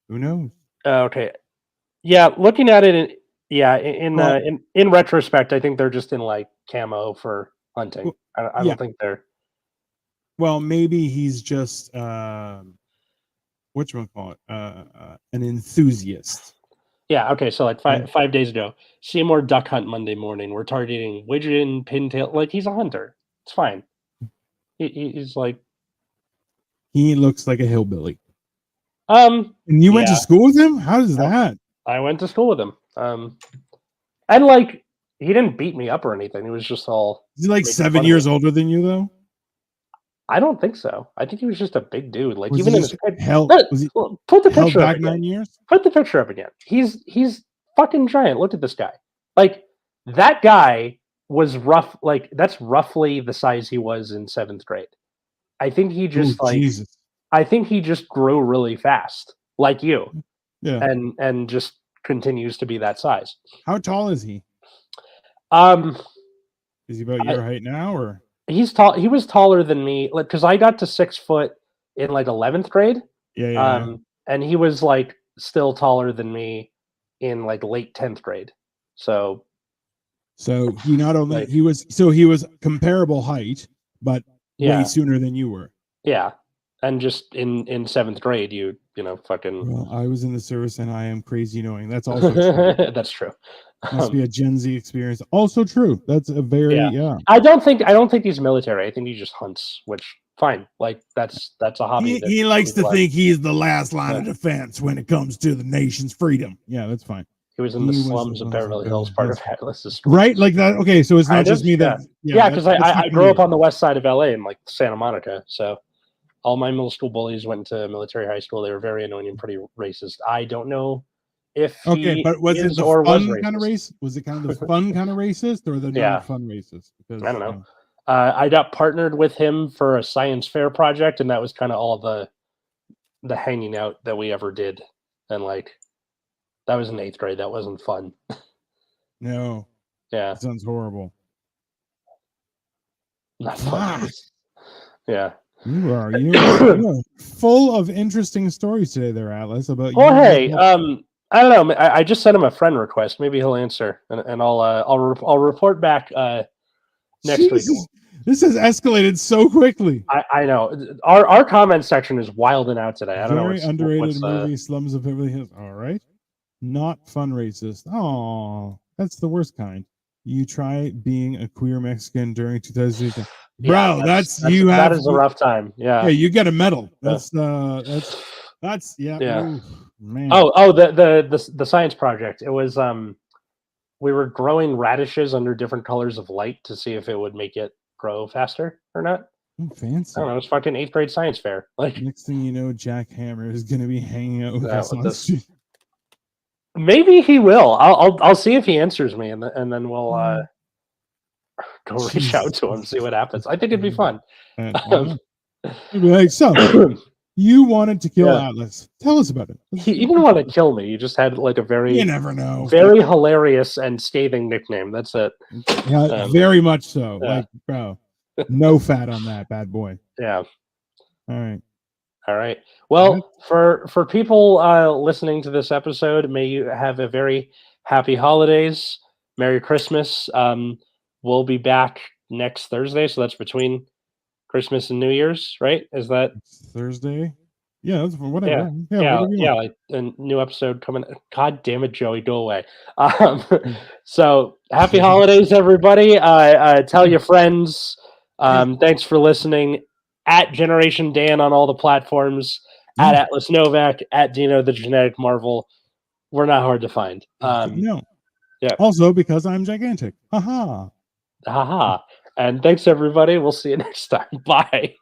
[SPEAKER 2] Who knows?
[SPEAKER 1] okay, yeah, looking at it, yeah,
[SPEAKER 2] Well,
[SPEAKER 1] in retrospect, I think they're just in like camo for hunting.
[SPEAKER 2] well
[SPEAKER 1] I
[SPEAKER 2] yeah.
[SPEAKER 1] don't think they're.
[SPEAKER 2] Well, maybe he's just whatchamacallit, an enthusiast.
[SPEAKER 1] Yeah, okay, so like
[SPEAKER 2] Okay.
[SPEAKER 1] 5 days ago, Seymour duck hunt Monday morning. We're targeting widgeon, pintail. Like he's a hunter. It's fine. He's like,
[SPEAKER 2] He looks like a hillbilly.
[SPEAKER 1] um,
[SPEAKER 2] And you went to
[SPEAKER 1] yeah.
[SPEAKER 2] school with him? How does
[SPEAKER 1] I,
[SPEAKER 2] that?
[SPEAKER 1] I went to school with him. And like he didn't beat me up or anything. He was just all
[SPEAKER 2] Is he like
[SPEAKER 1] making
[SPEAKER 2] 7
[SPEAKER 1] fun of me.
[SPEAKER 2] years older than you though?
[SPEAKER 1] I don't think so. I think he was just a big dude. Like
[SPEAKER 2] Was he
[SPEAKER 1] even in
[SPEAKER 2] just
[SPEAKER 1] his pic,
[SPEAKER 2] held was he
[SPEAKER 1] put the
[SPEAKER 2] held
[SPEAKER 1] picture up
[SPEAKER 2] back
[SPEAKER 1] again.
[SPEAKER 2] 9 years?
[SPEAKER 1] Put the picture up again. He's fucking giant. Look at this guy. Like that guy was rough. Like that's roughly the size he was in 7th grade. I think he
[SPEAKER 2] Oh
[SPEAKER 1] just like
[SPEAKER 2] Jesus.
[SPEAKER 1] I think he just grew really fast, like you,
[SPEAKER 2] Yeah.
[SPEAKER 1] and just continues to be that size.
[SPEAKER 2] How tall is he?
[SPEAKER 1] Um,
[SPEAKER 2] Is he about
[SPEAKER 1] I,
[SPEAKER 2] your height now or
[SPEAKER 1] he's tall. He was taller than me, like because I got to 6 foot in like 11th grade,
[SPEAKER 2] yeah.
[SPEAKER 1] and he was like still taller than me in like late 10th grade. So
[SPEAKER 2] So he not only
[SPEAKER 1] like
[SPEAKER 2] he was comparable height, but way
[SPEAKER 1] yeah,
[SPEAKER 2] sooner than you were.
[SPEAKER 1] yeah, and just in 7th grade, you know fucking
[SPEAKER 2] Well, I was in the service and I am crazy knowing. That's also true.
[SPEAKER 1] that's true.
[SPEAKER 2] Must
[SPEAKER 1] Um,
[SPEAKER 2] be a Gen Z experience. Also true. That's a very
[SPEAKER 1] yeah,
[SPEAKER 2] yeah.
[SPEAKER 1] I don't think he's military. I think he just hunts, which fine. Like that's a hobby that
[SPEAKER 2] He
[SPEAKER 1] some
[SPEAKER 2] likes to
[SPEAKER 1] people have.
[SPEAKER 2] think he's the last line
[SPEAKER 1] Yeah.
[SPEAKER 2] of defense when it comes to the nation's freedom. Yeah, that's fine.
[SPEAKER 1] He was in the
[SPEAKER 2] He was
[SPEAKER 1] slums of Beverly Hills, part of Atlas's story.
[SPEAKER 2] right like that. Okay, so it's not
[SPEAKER 1] Kind of,
[SPEAKER 2] just me that
[SPEAKER 1] yeah.
[SPEAKER 2] yeah,
[SPEAKER 1] Yeah, because
[SPEAKER 2] that's
[SPEAKER 1] I
[SPEAKER 2] fucking
[SPEAKER 1] grew up
[SPEAKER 2] weird.
[SPEAKER 1] on the west side of LA in like Santa Monica. So all my middle school bullies went to military high school. They were very annoying and pretty racist. I don't know if
[SPEAKER 2] Okay,
[SPEAKER 1] he
[SPEAKER 2] but was it
[SPEAKER 1] is
[SPEAKER 2] the
[SPEAKER 1] or was
[SPEAKER 2] fun kind of
[SPEAKER 1] racist.
[SPEAKER 2] race? Was it kind of the fun kind of racist or the
[SPEAKER 1] Yeah,
[SPEAKER 2] non-fun racist?
[SPEAKER 1] I
[SPEAKER 2] Because
[SPEAKER 1] don't know. I got partnered with him for a science fair project, and that was kind of all the hanging out that we ever did. And like that was in 8th grade. That wasn't fun.
[SPEAKER 2] no,
[SPEAKER 1] Yeah,
[SPEAKER 2] that sounds horrible.
[SPEAKER 1] not fun.
[SPEAKER 2] Fuck.
[SPEAKER 1] Yeah.
[SPEAKER 2] You are full of interesting stories today, there, Atlas. About
[SPEAKER 1] Well,
[SPEAKER 2] you
[SPEAKER 1] hey,
[SPEAKER 2] meeting up.
[SPEAKER 1] I don't know. I just sent him a friend request. Maybe he'll answer, and I'll report back next week.
[SPEAKER 2] Jesus, this has escalated so quickly.
[SPEAKER 1] I know our comment section is wilding out today. I don't know
[SPEAKER 2] Very underrated
[SPEAKER 1] what's
[SPEAKER 2] movie, Slums of Beverly Hills. All right, not fun racist. Oh, that's the worst kind. You try being a queer Mexican during 2000. bro.
[SPEAKER 1] That is a rough time.
[SPEAKER 2] Yeah, you get a medal.
[SPEAKER 1] Yeah.
[SPEAKER 2] That's yeah.
[SPEAKER 1] Yeah.
[SPEAKER 2] Ooh, man.
[SPEAKER 1] Oh, the science project. It was we were growing radishes under different colors of light to see if it would make it grow faster or not.
[SPEAKER 2] Fancy.
[SPEAKER 1] I don't know. It was fucking 8th grade science fair. Like,
[SPEAKER 2] next thing you know, Jack Hammer is gonna be hanging out with us
[SPEAKER 1] with
[SPEAKER 2] on
[SPEAKER 1] this.
[SPEAKER 2] street.
[SPEAKER 1] Maybe he will. I'll see if he answers me, and then we'll go reach out to him, see what happens. I think it'd be fun.
[SPEAKER 2] I'd be like, so you wanted to kill Atlas. Tell us about it.
[SPEAKER 1] He didn't want to kill me. He just had like a very,
[SPEAKER 2] you never know,
[SPEAKER 1] very hilarious and scathing nickname. That's it.
[SPEAKER 2] Yeah, very much so. Like, bro, no fat on that bad boy.
[SPEAKER 1] Yeah.
[SPEAKER 2] All
[SPEAKER 1] right. Well, for people listening to this episode, may you have a very happy holidays. Merry Christmas. We'll be back next Thursday, so that's between Christmas and New Year's, right? Is that
[SPEAKER 2] Thursday? Yeah, that's whatever.
[SPEAKER 1] Yeah, like a new episode coming. God damn it, Joey, go away. So happy holidays, everybody. Tell your friends. Thanks for listening. At Generation Dan on all the platforms. At Atlas Novak. At Dino the Genetic Marvel. We're not hard to find.
[SPEAKER 2] No.
[SPEAKER 1] Yeah.
[SPEAKER 2] Also because I'm gigantic. Haha.
[SPEAKER 1] Haha. And thanks, everybody. We'll see you next time. Bye.